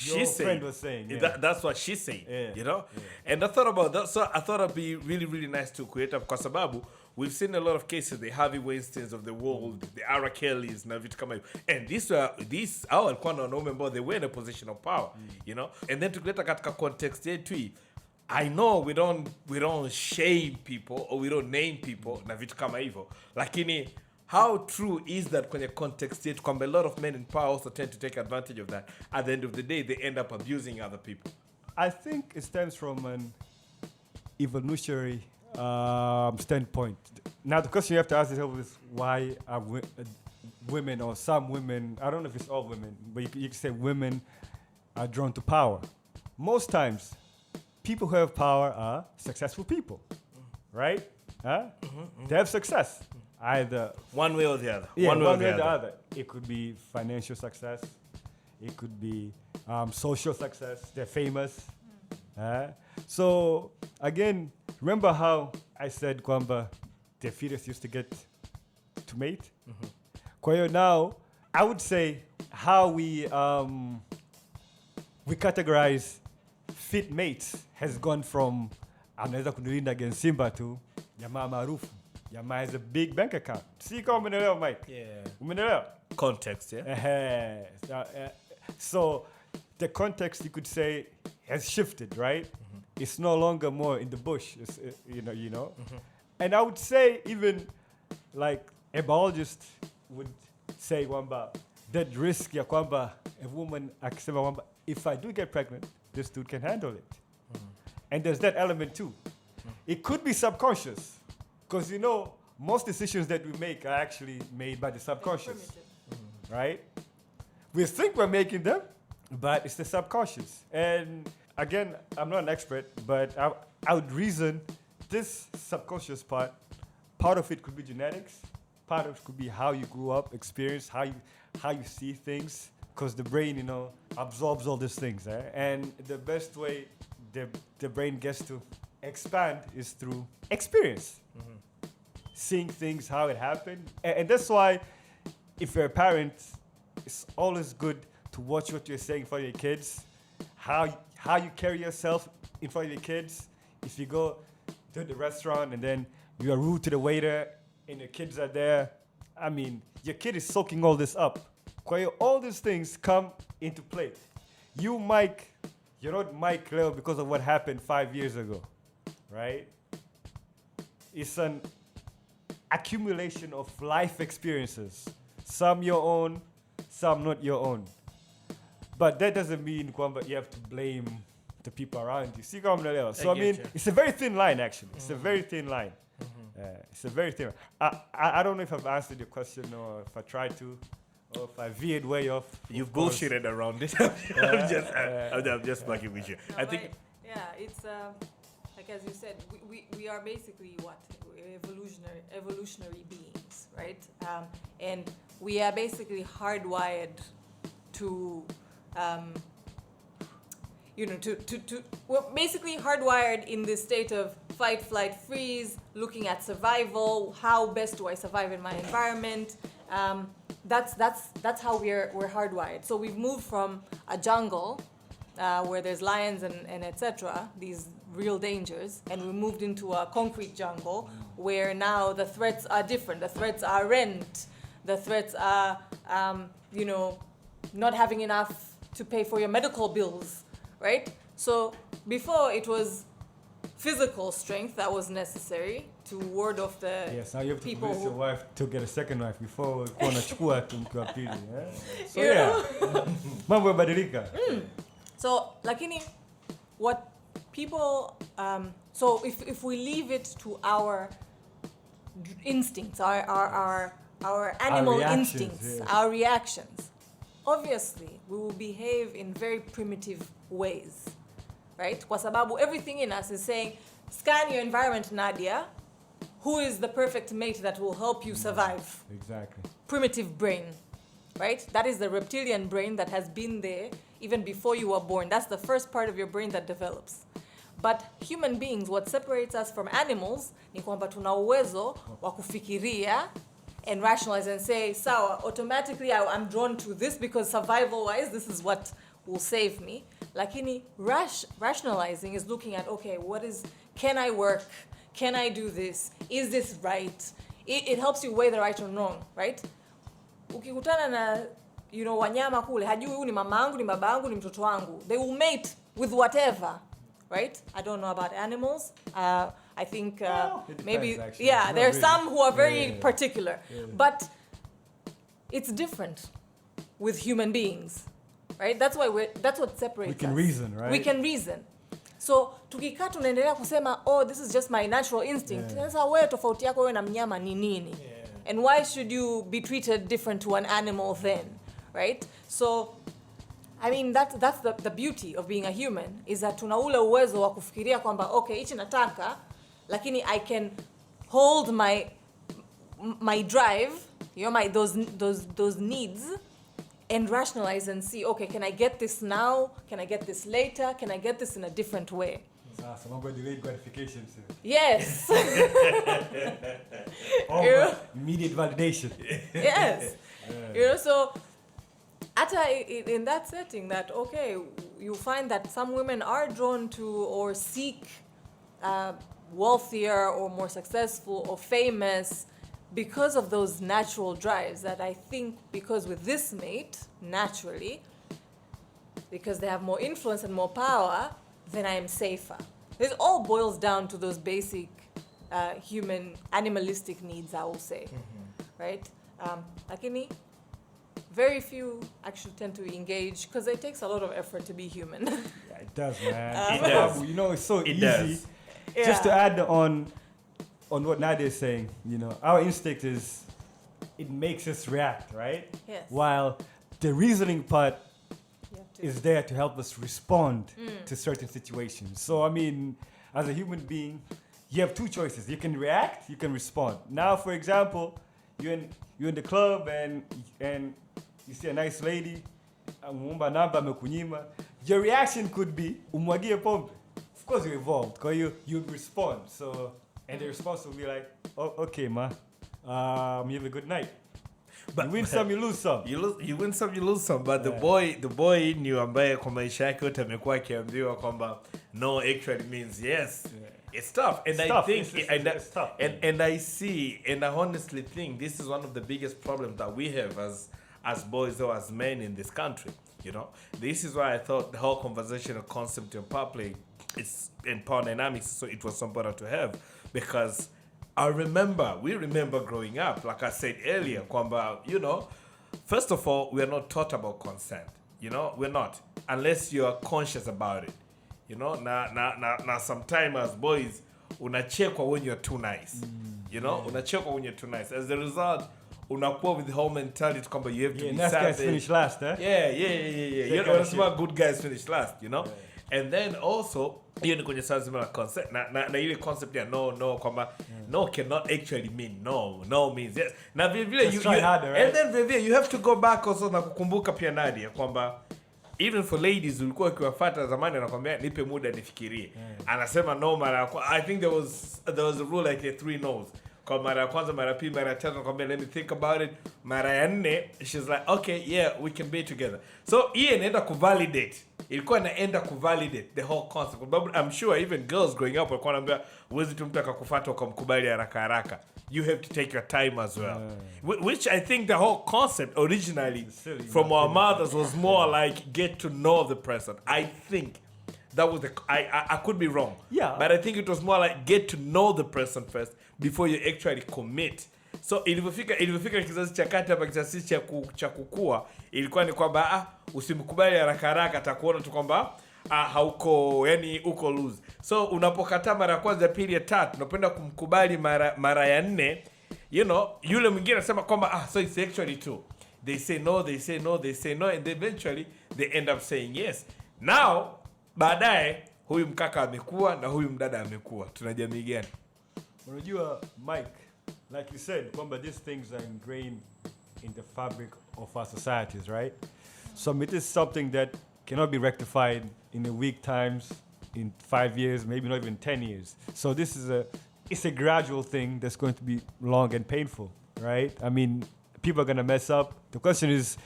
Your friend was saying. Yeah. That's what she's saying. Yeah. You know? Yeah. And I thought about that. So I thought it'd be really, really nice to create up kwa sababu we've seen a lot of cases, the Harvey Weinsteins of the world, the R. Kellys, na vitu kama hivyo. And these hao walikuwa na wanaume ambao they were in a position of power, you know? And then tukileta katika context yetu hii, I know we don't shame people or we don't name people na vitu kama hivyo. Lakini how true is that kwenye context yetu kwamba a lot of men in power also tend to take advantage of that. At the end of the day, they end up abusing other people. I think it stems from an evolutionary standpoint. Now, the question you have to ask yourself is why are women or some women, I don't know if it's all women, but you can say women are drawn to power. Most times, people who have power are successful people, right? Huh? They have success. Either one way or the other. Yeah, one way or the other. It could be financial success. It could be social success. They're famous. So again, remember how I said kwamba the fetus used to get to mate? Kwa hiyo now, I would say how we categorize fit mates has gone from anaweza kunilinda against Simba to jamaa maarufu. Jamaa has a big bank account. See kama umeelewa Mike? Yeah. Umeelewa? Context, yeah? So the context, you could say, has shifted, right? It's no longer more in the bush, it's, you know. And I would say even like a biologist would say kwamba that risk ya kwamba a woman akisema kwamba if I do get pregnant, this dude can handle it. And there's that element too. It could be subconscious. Because, you know, most decisions that we make are actually made by the subconscious, right? We think we're making them, but it's the subconscious. And again, I'm not an expert, but I would reason this subconscious part of it could be genetics, part of it could be how you grew up, experience, how you see things, because the brain, you know, absorbs all these things. And the best way the brain gets to expand is through experience. Seeing things, how it happened. And that's why if you're a parent, it's always good to watch what you're saying in front of your kids, how you carry yourself in front of your kids. If you go to the restaurant and then you are rude to the waiter and your kids are there, I mean, your kid is soaking all this up. All these things come into play. You're not Mike Leo because of what happened 5 years ago, right? It's an accumulation of life experiences. Some your own, some not your own. But that doesn't mean kwamba you have to blame the people around you. See kama mnaelewa? So I mean, it's a very thin line actually. It's a very thin line. It's a very thin line. I don't know if I've answered your question or if I tried to, or if I veered way off. You've bullshitted around it. I'm just fucking with you. No, I think. Yeah, it's like as you said, we are basically what? Evolutionary beings, right? And we are basically hardwired to, we're basically hardwired in this state of fight, flight, freeze, looking at survival. How best do I survive in my environment? That's how we're hardwired. So we've moved from a jungle where there's lions and etc. These real dangers, and we moved into a concrete jungle where now the threats are different. The threats are rent. The threats are, not having enough to pay for your medical bills, right? So before it was physical strength that was necessary to ward off the yes, now you have to people convince your wife to get a second wife before unachukua tu mke wa pili. So you yeah, mambo yabadilika. So lakini what people, so if we leave it to our instincts, our our animal reactions, instincts, yes. our reactions. Obviously, we will behave in very primitive ways, right? Kwa sababu everything in us is saying, scan your environment, Nadia. Who is the perfect mate that will help you survive? Exactly. Primitive brain, right? That is the reptilian brain that has been there even before you were born. That's the first part of your brain that develops. But human beings, what separates us from animals ni kwamba tuna uwezo wa kufikiria and rationalize and say, sawa, automatically I'm drawn to this because survival-wise, this is what will save me. Lakini rationalizing is looking at, okay, can I work? Can I do this? Is this right? It helps you weigh the right or wrong, right? Ukikutana na, wanyama kule, hajui huyu ni mamangu, ni babangu, ni mtoto wangu. They will mate with whatever, right? I don't know about animals. I think maybe, actually. yeah, there are really. some who are very particular. Yeah. But it's different with human beings, right? That's what separates us. We can reason, right? We can reason. So tukikaa tunaendelea kusema, this is just my natural instinct. Sasa wewe tofauti yako wewe na mnyama ni nini? And why should you be treated different to an animal then, right? So I mean that's the beauty of being a human, is that tuna ule uwezo wa kufikiria kwamba okay, hichi nataka, lakini I can hold my drive, those needs, and rationalize and see, okay, can I get this now? Can I get this later? Can I get this in a different way? Some of delayed gratification. Yes. Immediate validation. Yes. So in that setting, that okay, you find that some women are drawn to or seek wealthier or more successful or famous because of those natural drives, that I think because with this mate, naturally, because they have more influence and more power, then I am safer. It all boils down to those basic human animalistic needs, I will say, right? Lakini, very few actually tend to engage because it takes a lot of effort to be human. Yeah, it does, man. It does. It's so It easy. does. Yeah. Just to add on what Nadia is saying, our instinct is, it makes us react, right? Yes. While the reasoning part You have to- is there to help us respond to certain situations. So, I mean, as a human being, you have two choices. You can react, you can respond. Now, for example, you're in the club and you see a nice lady, your reaction could be, umwagie pombe. Of course, you're evolved, because you respond. So, and the response will be like, oh, okay, ma, you have a good night. But you win some, you lose some. You win some, you lose some. But the boy in you, ambaye kwa maisha yake yote amekuwa akiambiwa kwamba no actually means yes. It's tough. And I think it's tough. And I see, and I honestly think this is one of the biggest problems that we have as boys or as men in this country. This is why I thought the whole conversational concept in power play in power dynamics, so it was so important to have, because we remember growing up, like I said earlier, kwamba, first of all, we are not taught about consent. We're not, unless you are conscious about it. Now sometimes as boys, unachekwa when you're too nice. Unachekwa when you're too nice. As a result, unakuwa with the whole mentality kwamba you have to be nice guys finish last, eh? Yeah. Unasema good guys finish last, Yeah. And then also, hiyo ni kwenye saa zima la concept na ile concept ya no kwamba no cannot actually mean no means yes. Na vile you harder, right? And then vile you have to go back also na kukumbuka pia Nadia kwamba even for ladies ulikuwa ukiwafuata zamani anakuambia nipe muda nifikirie. Anasema no mara I think there was a rule like 3 no's. Kwa mara ya kwanza, mara pili, mara tatu nakwambia let me think about it. Mara ya 4 she's like okay, yeah, we can be together. So hii inaenda kuvalidate. Ilikuwa inaenda kuvalidate the whole concept. But I'm sure even girls growing up walikuwa wanaambia huwezi tu mtu akakufuata ukamkubali haraka. You have to take your time as well. Which I think the whole concept originally from our mothers was more like get to know the person. I think that was I could be wrong. Yeah. But I think it was more like get to know the person first before you actually commit. So ilivyofika kizazi cha kati hapa, kizazi cha kukua, ilikuwa ni kwamba usimkubali haraka atakuona tu kwamba hauko, yani uko lose. So unapokataa mara ya kwanza, pili, ya tatu, unapenda kumkubali mara ya 4, you know, yule mwingine anasema kwamba so it's actually two. They say no, they say no, they say no, and eventually they end up saying yes. Now baadaye huyu mkaka amekuwa na huyu mdada amekuwa. Tuna jamii gani? Unajua Mike, like you said, kwamba these things are ingrained in the fabric of our societies, right? So it is something that cannot be rectified in a week times, in 5 years, maybe not even 10 years. So this is it's a gradual thing that's going to be long and painful, right? I mean, people are going to mess up. The question is,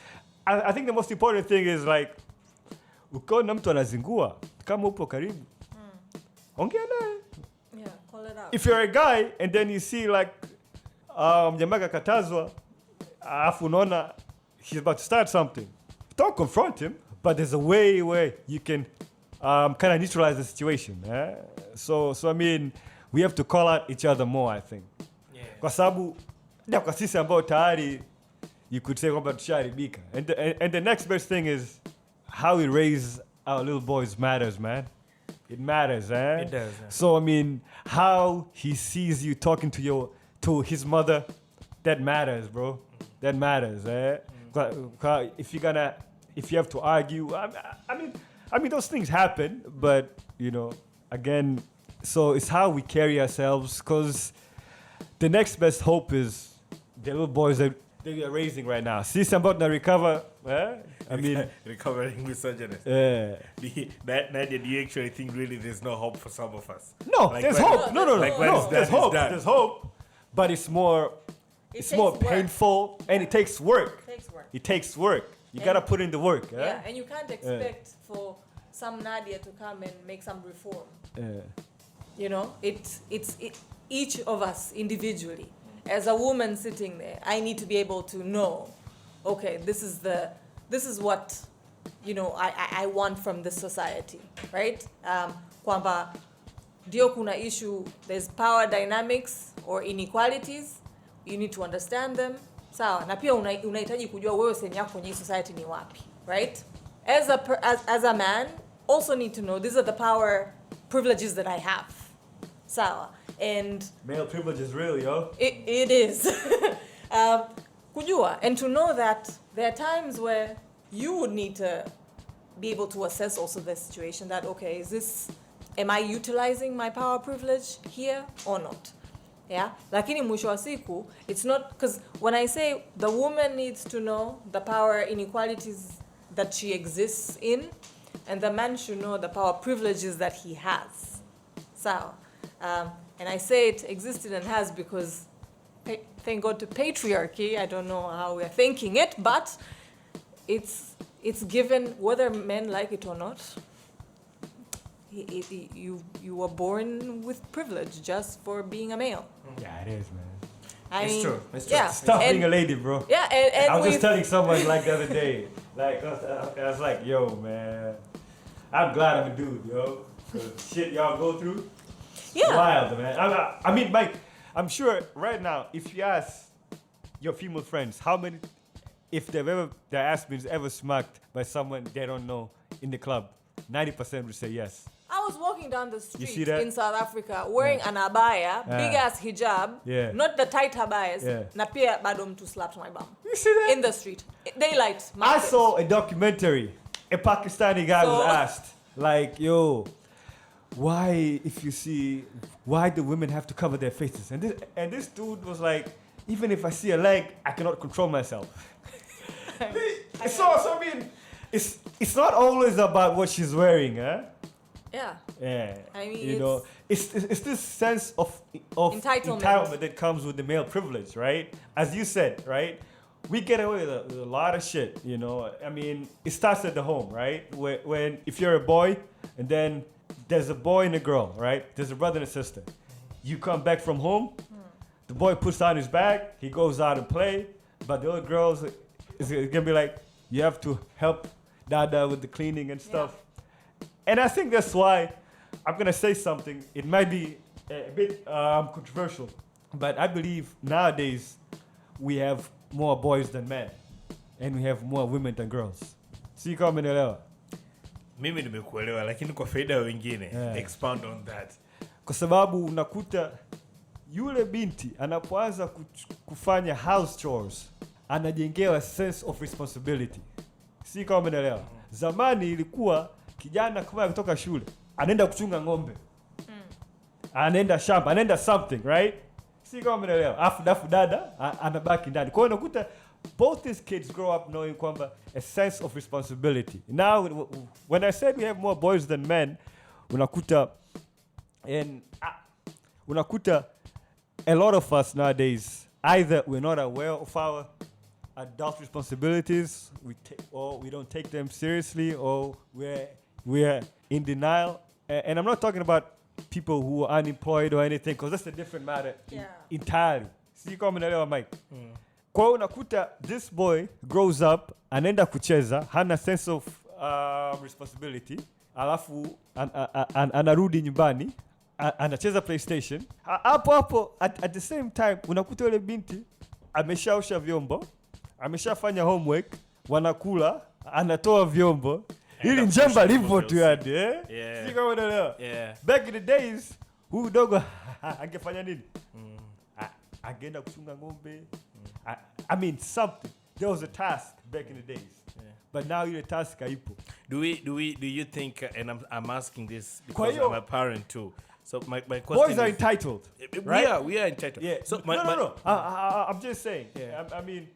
I think the most important thing is like, ukiona mtu anazingua, kama upo karibu, ongea naye. Yeah, call it out. If you're a guy and then you see like, jamaa kakatazwa, afu unaona he's about to start something, don't confront him, but there's a way where you can kind of neutralize the situation. So I mean, we have to call out each other more, I think. Yeah. Kwa sababu kwa sisi ambao tayari you could say kwamba tusharibika. And the next best thing is how we raise our little boys matters, man. It matters, eh? It does. Yeah. So I mean, how he sees you talking to his mother, that matters, bro. That matters, eh? If you have to argue, I mean those things happen, but you know, again, so it's how we carry ourselves, because the next best hope is the little boys that we are raising right now. See, somebody recover, eh? I mean, recovering misogynist. Nadia, do you actually think really there's no hope for some of us? No, like there's hope. No, like no. There's hope. There's hope, but it's more painful, and it takes work. It takes work. You gotta put in the work. Yeah, and you can't expect for some Nadia to come and make some reform. You know, it's each of us individually. As a woman sitting there, I need to be able to know, okay, this is what, you know, I want from this society, right? Kwamba ndio kuna issue, there's power dynamics or inequalities, you need to understand them. Sawa, na pia unahitaji kujua wewe sehemu yako kwenye society ni wapi, right? As a man, also need to know these are the power privileges that I have. Sawa. And male privilege is real, yo. It is. Kujua, and to know that there are times where you would need to be able to assess also the situation that, okay, am I utilizing my power privilege here or not? Yeah, lakini mwisho wa siku, it's not, because when I say the woman needs to know the power inequalities that she exists in, and the man should know the power privileges that he has. So, and I say it existed and has because, thank God to patriarchy. I don't know how we're thinking it, but it's given whether men like it or not. You were born with privilege just for being a male. Yeah, it is, man. It's true. Yeah. Stop being a lady, bro. Yeah, and I was just telling someone like the other day, like I was like, yo, man, I'm glad I'm a dude, yo. 'Cause shit y'all go through, yeah, wild, man. I mean, Mike, I'm sure right now, if you ask your female friends how many, if their ass been ever smacked by someone they don't know in the club, 90% would say yes. I was walking down the street that? in South Africa wearing an abaya, big ass hijab, not the tight abayas, na pia bado mtu slapped my bum. You see that? In the street. Daylight. I saw a documentary. A Pakistani guy was asked, like, yo, why do women have to cover their faces? And this dude was like, even if I see a leg, I cannot control myself. So I mean, it's not always about what she's wearing, huh? Yeah. Yeah. I mean, you know, it's this sense of entitlement that comes with the male privilege, right? As you said, right? We get away with a lot of shit, you know. I mean, it starts at the home, right? When if you're a boy, and then there's a boy and a girl, right? There's a brother and a sister. You come back from home, the boy puts on his bag, he goes out and play, but the other girls is gonna be like, you have to help Dada with the cleaning and stuff. Yeah. And I think that's why I'm gonna say something. It might be a bit controversial, but I believe nowadays we have more boys than men, and we have more women than girls. See, kama umeelewa? Mimi nimekuelewa, lakini kwa faida ya wengine, expound on that. Kwa sababu unakuta yule binti anapoanza kufanya house chores anajengewa sense of responsibility. Si kama umeelewa? Zamani ilikuwa kijana kama kutoka shule anaenda kuchunga ng'ombe, anaenda shamba, anaenda something, right? Si kama umeelewa? Afu dada anabaki ndani. Kwa hiyo unakuta both these kids grow up knowing kwamba a sense of responsibility. Now when I said we have more boys than men, unakuta a lot of us nowadays, either we're not aware of our adult responsibilities, or we don't take them seriously, or we're in denial. And I'm not talking about people who are unemployed or anything, because that's a different matter entirely. See, come on, Mike. Kwa hiyo unakuta this boy grows up, anaenda kucheza, hana sense of responsibility, alafu anarudi nyumbani, anacheza PlayStation. Hapo at the same time unakuta yule binti ameshaosha vyombo, ameshafanya homework, wanakula, anatoa vyombo. Hili njamba lipo tu yani, eh? Si kama unaelewa. Back in the days, huyu dogo angefanya nini? Angeenda kuchunga ng'ombe. I mean something. There was a task back in the days. But now your task haipo. Do you think, and I'm asking this because I'm a parent too. So my question boys are entitled, right? We are entitled. Yeah. So no. I'm just saying. Yeah. I mean,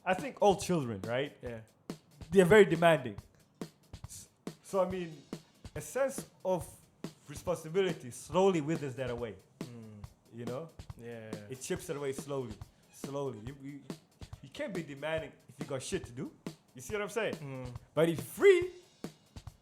I think all children, right? Yeah. They're very demanding. So I mean, a sense of responsibility slowly withers that away. You know? Yeah. It chips it away slowly. You can't be demanding if you got shit to do. You see what I'm saying? But if you're free,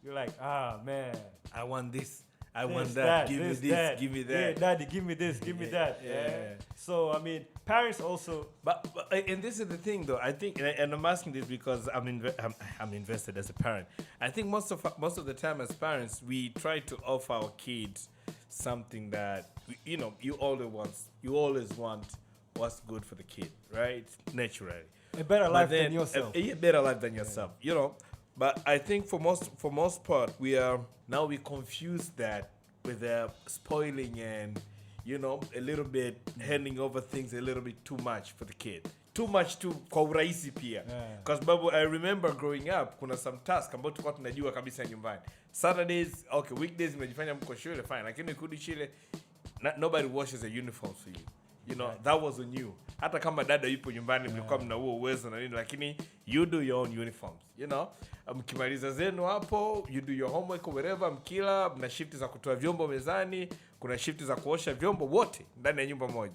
you're like, man, I want this. I want that. Give me this. Give me that. Yeah, daddy, give me this. Give me that. Yeah. So I mean, parents also. But and this is the thing, though. I think, and I'm asking this because I'm invested as a parent. I think most of the time as parents, we try to offer our kids something that you always want what's good for the kid, right? Naturally. A better life than yourself. A better life than yourself, But I think for most part, we confuse that with spoiling and a little bit handing over things a little bit too much for the kid. Too much kwa urahisi pia. Because babu, I remember growing up, kuna some task ambayo tulikuwa tunajua kabisa nyumbani. Saturdays, okay, weekdays mnajifanya mko shule fine, lakini ukirudi shule nobody washes a uniform for you. That was on you. Hata kama dada yupo nyumbani mlikuwa mna huo uwezo na nini, lakini you do your own uniforms, mkimaliza zenu hapo, you do your homework wherever, mkila, mna shift za kutoa vyombo mezani, kuna shift za kuosha vyombo wote ndani ya nyumba moja,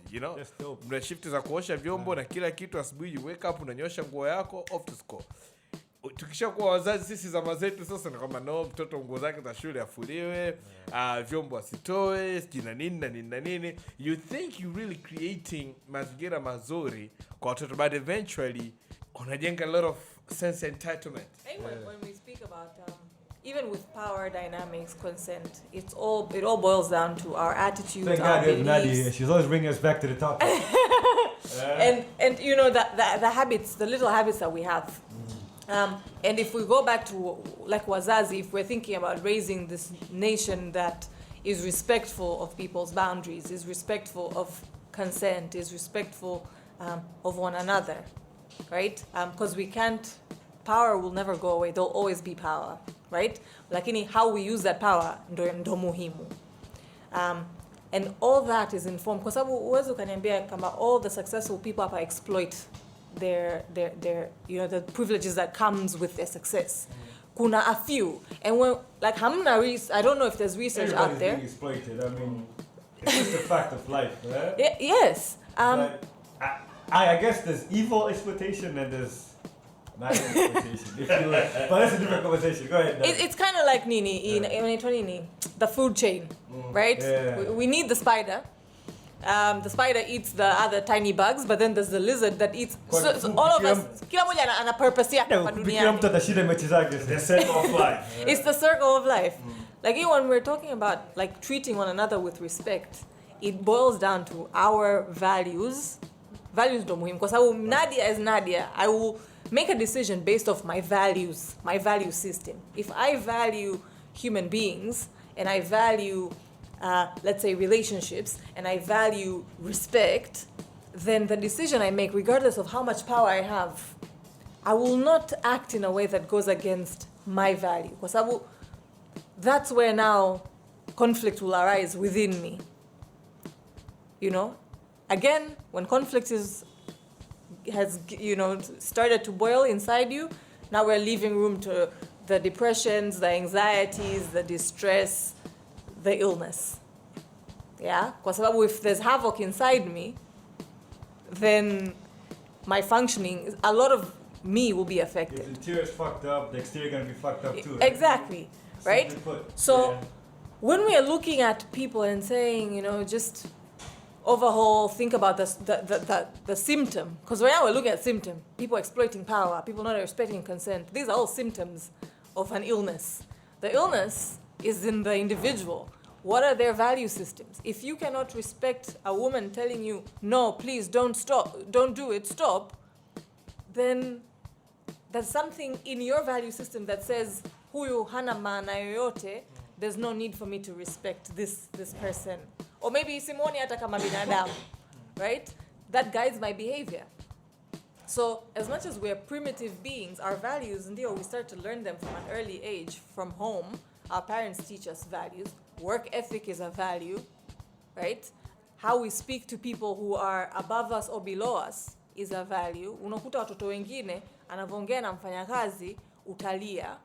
mna shift za kuosha vyombo na kila kitu. Asubuhi you wake up, unanyosha nguo yako, off to school. Tukishakuwa wazazi sisi zama zetu sasa ni kama mtoto nguo zake za shule afuliwe, vyombo asitoe, sijina nini. You think you really creating mazingira mazuri kwa watoto, but eventually unajenga a lot of sense entitlement. When we speak about even with power dynamics, consent, it all boils down to our attitudes, Thank our God beliefs. Nadia, she's always bringing us back to the topic. And the habits, the little habits that we have. And if we go back to like wazazi, if we're thinking about raising this nation that is respectful of people's boundaries, is respectful of consent, is respectful of one another, right? Because power will never go away. There'll always be power, right? Lakini how we use that power ndo muhimu. And all that is informed. Kwa sababu uwezo ukaniambia kama all the successful people hapa exploit their the privileges that comes with their success. Kuna a few, and when like I don't know if there's research out there. Everybody's being exploited. I mean, it's just a fact of life, right? Yes. But I guess there's evil exploitation and there's nice exploitation. But that's a different conversation. Go ahead. It's kind of like Nini in the food chain, right? Yeah. We need the spider. The spider eats the other tiny bugs, but then there's the lizard that eats. So all of us, kila moja ana purpose yake hapa duniani. The circle of life. It's the circle of life. Like when we're talking about like treating one another with respect, it boils down to our values. Values ndo muhimu. Kwa sababu Nadia is Nadia. I will make a decision based off my values, my value system. If I value human beings and I value let's say, relationships, and I value respect, then the decision I make, regardless of how much power I have, I will not act in a way that goes against my value. Because that's where now conflict will arise within me. You know? Again, when conflict has started to boil inside you, now we're leaving room to the depressions, the anxieties, the distress, the illness. Yeah? Because if there's havoc inside me, then my functioning, a lot of me will be affected. If the interior is fucked up, the exterior going to be fucked up too. Right? Exactly, right? So when we are looking at people and saying, just overhaul, think about the symptom, because right now we're looking at symptom, people exploiting power, people not respecting consent. These are all symptoms of an illness. The illness is in the individual. What are their value systems? If you cannot respect a woman telling you, no, please don't stop, don't do it, stop, then there's something in your value system that says, huyu hana maana yoyote, there's no need for me to respect this person. Or maybe simoni hata kama binadamu, right? That guides my behavior. So as much as we're primitive beings, our values, we start to learn them from an early age, from home. Our parents teach us values. Work ethic is a value, right? How we speak to people who are above us or below us is a value. Unakuta watoto wengine anavyoongea na mfanyakazi utalia,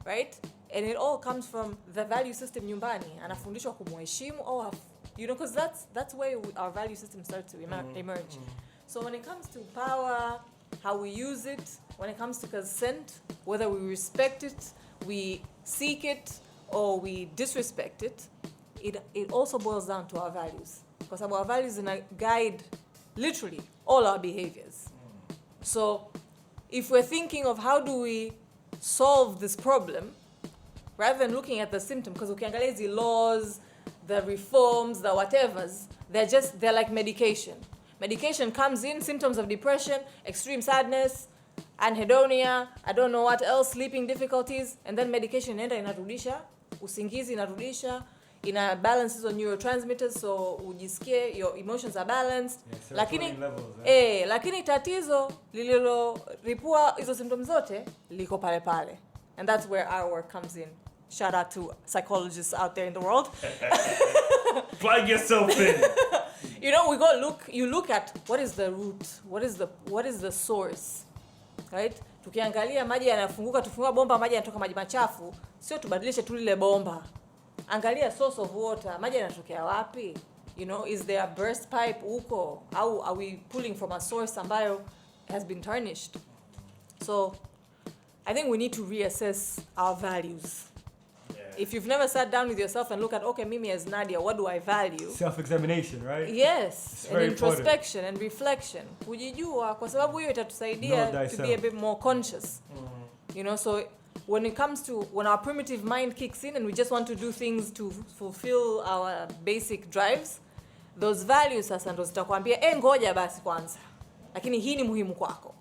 right? And it all comes from the value system nyumbani. Anafundishwa kumheshimu because that's where our value system starts to emerge. So when it comes to power, how we use it, when it comes to consent, whether we respect it, we seek it, or we disrespect it, it also boils down to our values. Because our values guide literally all our behaviors. So if we're thinking of how do we solve this problem, rather than looking at the symptom, because ukiangalia hizi laws, the reforms, the whatevers, they're like medication. Medication comes in, symptoms of depression, extreme sadness, anhedonia, I don't know what else, sleeping difficulties, and then medication inarudisha, usingizi inarudisha, ina balance hizo neurotransmitters, so ujisikie your emotions are balanced. Yeah, lakini tatizo lililoripua hizo symptoms zote liko pale pale. And that's where our work comes in. Shout out to psychologists out there in the world. Plug yourself in. You look at what is the root, what is the source, right? Tukiangalia maji yanafunguka, tufungua bomba, maji yanatoka maji machafu, sio tubadilishe tu lile bomba. Angalia source of water, maji yanatokea wapi? Is there a burst pipe huko? How are we pulling from a source ambayo has been tarnished? So I think we need to reassess our values. If you've never sat down with yourself and look at, okay, Mimi as Nadia, what do I value? Self-examination, right? Yes, and introspection important. And reflection. Kujijua, kwa sababu hiyo itatusaidia to be a bit more conscious. So when our primitive mind kicks in and we just want to do things to fulfill our basic drives, those values sasa ndo zitakwambia, ngoja basi kwanza. Lakini hii ni muhimu kwako.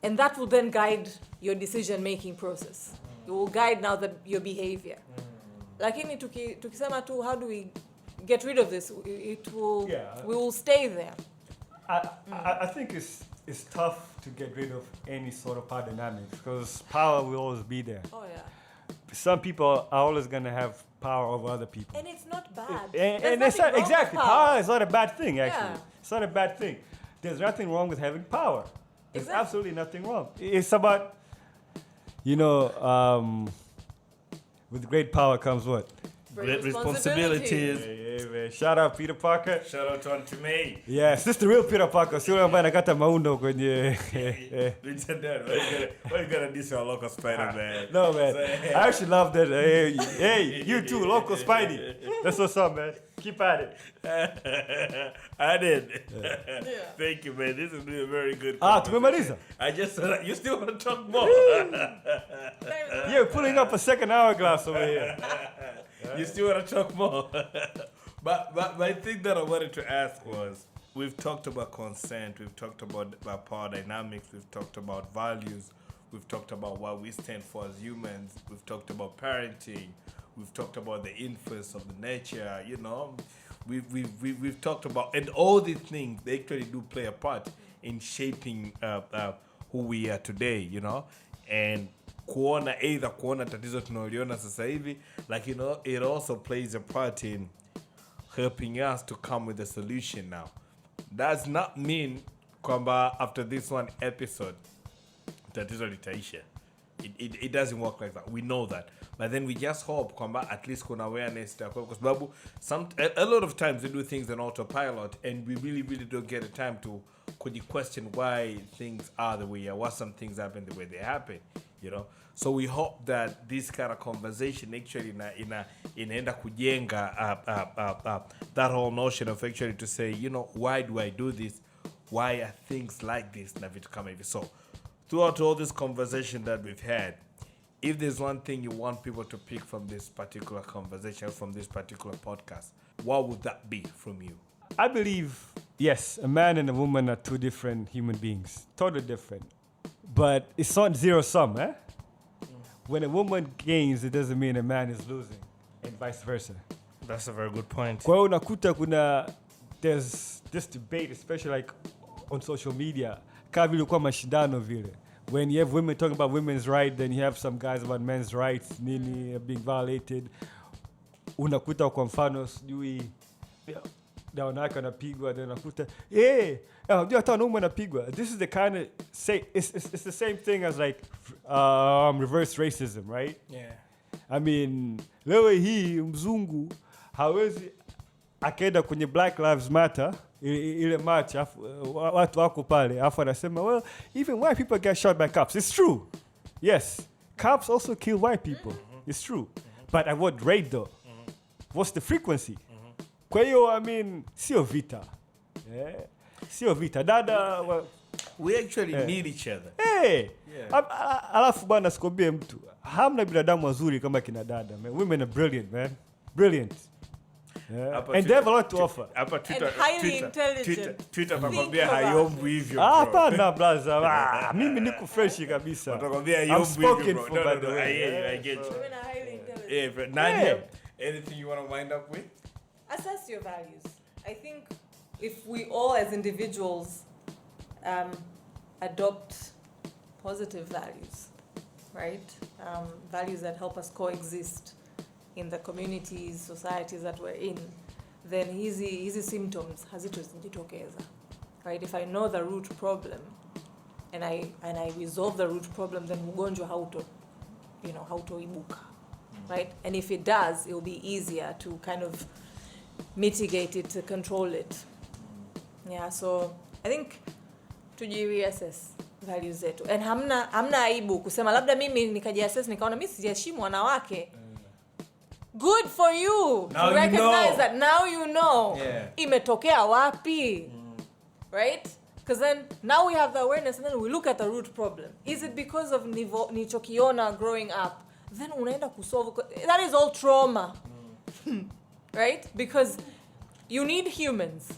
And that will then guide your decision-making process. It will guide now your behavior. Lakini tukisema tu, how do we get rid of this? We will stay there. I think it's tough to get rid of any sort of power dynamics because power will always be there. Oh yeah. Some people are always going to have power over other people. And it's not bad. And it's not, exactly. Power is not a bad thing, actually. Yeah. It's not a bad thing. There's nothing wrong with having power. There's Exactly. absolutely nothing wrong. It's about, with great power comes what? Great responsibilities. Yeah, man. Shout out Peter Parker. Shout out to Auntie May. Yes, this is the real Peter Parker. Sio ambaye anakata maundo kwenye. Why you gonna diss our local spider, man? No, man. I actually love that. Hey, you too, local Spidey. That's what's up, man. Keep at it. Aden. Yeah. Thank you, man. This has been a very good tumemaliza. I just you still want to talk more? You're pulling up a second hourglass over here. You still want to talk more? But my thing that I wanted to ask was, we've talked about consent, we've talked about power dynamics, we've talked about values, we've talked about what we stand for as humans, we've talked about parenting, We've talked about the influence of the nature, you know. We've talked about, and all these things, they actually do play a part in shaping who we are today, you know. And kuona tatizo tunaliona sasa hivi, like, you know, it also plays a part in helping us to come with a solution now. Does not mean kwamba after this one episode tatizo litaisha. It doesn't work like that. We know that. But then we just hope kwamba at least kuna awareness kwa sababu a lot of times we do things on autopilot and we really don't get a time to question why things are the way, or why some things happen the way they happen, you know. So we hope that this kind of conversation actually inaenda kujenga that whole notion of actually to say, you know, why do I do this? Why are things like this? Na vitu kama hivi. So throughout all this conversation that we've had, if there's one thing you want people to pick from this particular conversation, from this particular podcast, what would that be from you? I believe, yes, a man and a woman are two different human beings. Totally different. But it's not zero sum, eh? When a woman gains, it doesn't mean a man is losing, and vice versa. That's a very good point. Kwa hiyo unakuta there's this debate, especially like on social media, kama vile kwa mashindano vile. When you have women talking about women's rights, then you have some guys about men's rights, nini being violated. Unakuta kwa mfano sijui na wanawake wanapigwa, then unakuta unajua hata wanaume wanapigwa. This is the kind of it's the same thing as like reverse racism, right? Yeah. I mean, leo hii mzungu hawezi akaenda kwenye Black Lives Matter ile march watu wako pale afu anasema, well, even white people get shot by cops. It's true. Yes. Cops also kill white people. It's true. But at what rate though? What's the frequency? Kwa hiyo, I mean, sio vita. Yeah. Sio vita. Dada we actually need each other. Hey. Yeah. Alafu bwana sikwambie mtu. Hamna binadamu wazuri kama kina dada, man. Women are brilliant, man. Brilliant. Yeah. And they have a lot to offer. And highly intelligent. Twitter nakwambia hayombu hivyo. Hapana brother. Mimi niko fresh kabisa. Nakwambia hayombu hivyo. No, I get you. Women are highly intelligent. Yeah, but Nadia, anything you want to wind up with? Assess your values. I think if we all as individuals adopt positive values, right? Values that help us coexist in the communities, societies that we're in, then hizi symptoms hazitojitokeza, right? If I know the root problem and I resolve the root problem, then mgonjwa hautoibuka, right? And if it does, it will be easier to kind of mitigate it, to control it. Yeah, so I think tujireassess values zetu. And hamna aibu kusema labda mimi nikajiassess nikaona mimi sijaheshimu wanawake. Good for you now to recognize that. Now you know. Yeah. Imetokea wapi. Right? Because then now we have the awareness and then we look at the root problem. Is it because of nichokiona growing up? Then unaenda kusolve. That is all trauma. Right? Because you need humans.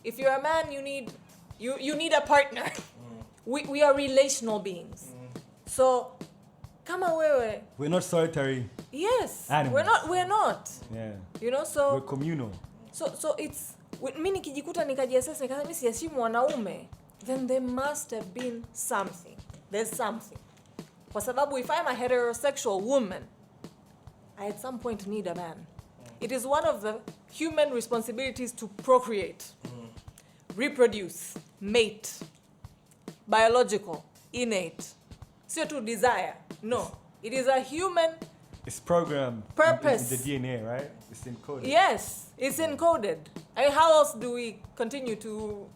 If you're a man, you need a partner. We are relational beings. So kama wewe, we're not solitary. Yes. Animals. We're not. Yeah. You know, so we're communal. So it's mimi nikijikuta nikajiassess nikasema mimi siheshimu wanaume, then there must have been something. There's something. Kwa sababu if I'm a heterosexual woman, I at some point need a man. It is one of the human responsibilities to procreate, reproduce, mate, biological, innate. Sio to desire. No. It is a human It's programmed purpose. In the DNA, right? It's encoded. Yes, it's encoded. I mean, how else do we continue to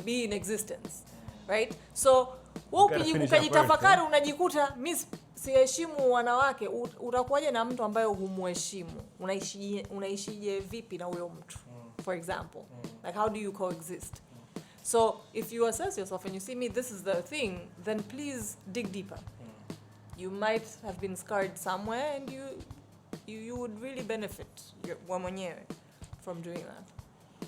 be in existence? Right? So, ukijitafakari unajikuta mimi siheshimu wanawake, utakuwaje na mtu ambaye humheshimu? Unaishije vipi na huyo mtu? For example, like how do you coexist? So, if you assess yourself and you see me, this is the thing, then please dig deeper. You might have been scarred somewhere and you would really benefit mwenyewe from doing that.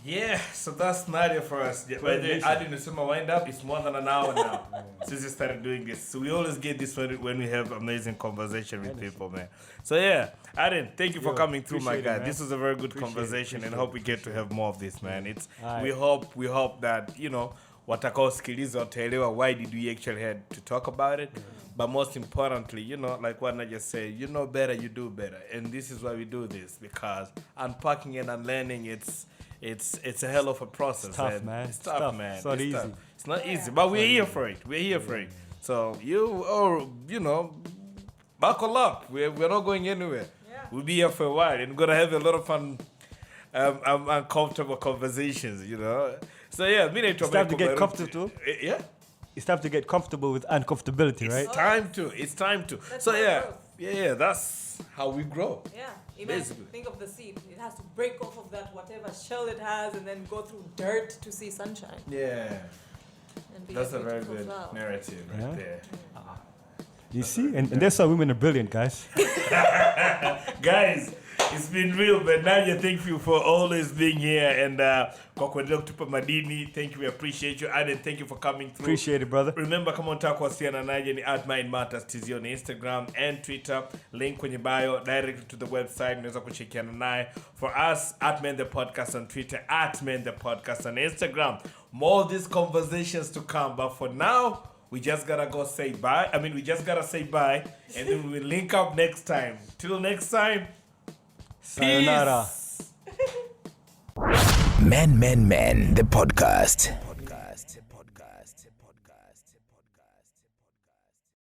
Yeah, so that's Nadia for us. Yeah, by the way, Aden Usuma wind up, it's more than an hour now since we started doing this. So we always get this when we have amazing conversation with people, man. So yeah, Aden, thank you for coming through, my guy. This was a very good conversation, and hope we get to have more of this, man. It's we hope that, you know, watakaosikiliza wataelewa why did we actually had to talk about it. But most importantly, you know, like what I just said, you know better, you do better. And this is why we do this, because unpacking and unlearning, it's a hell of a process. It's tough, man. It's tough, man. It's not easy. Tough. It's not easy, but we're here for it. We're here for it. So you know, buckle up. We're not going anywhere. Yeah. We'll be here for a while, and we're gonna have a lot of fun, uncomfortable conversations. You know. So yeah, it's time to get comfortable. Yeah. It's time to get comfortable with uncomfortability, right? It's time to. That's so growth. yeah, that's how we grow. Yeah. Even Basically. think of the seed. It has to break off of that whatever shell it has and then go through dirt to see sunshine. Yeah. And be That's a very beautiful good flower. narrative right there. You see? And that's why women are brilliant, guys. Guys, it's been real, but Nadia, thank you for always being here, and kwa kuendelea kutupa madini. Thank you, we appreciate you. Aden, thank you for coming through. Appreciate it, brother. Remember, kama unataka kuwasiliana na Nadia ni @mindmatterstz on Instagram and Twitter. Link kwenye bio, directly to the website. Unaweza kuchekiana naye. For us, @MenThePodcast on Twitter, @MenThePodcast on Instagram. More of these conversations to come, but for now, we just gotta go say bye. We just gotta say bye, and then we'll link up next time. Till next time. Sayonara. Men, the podcast.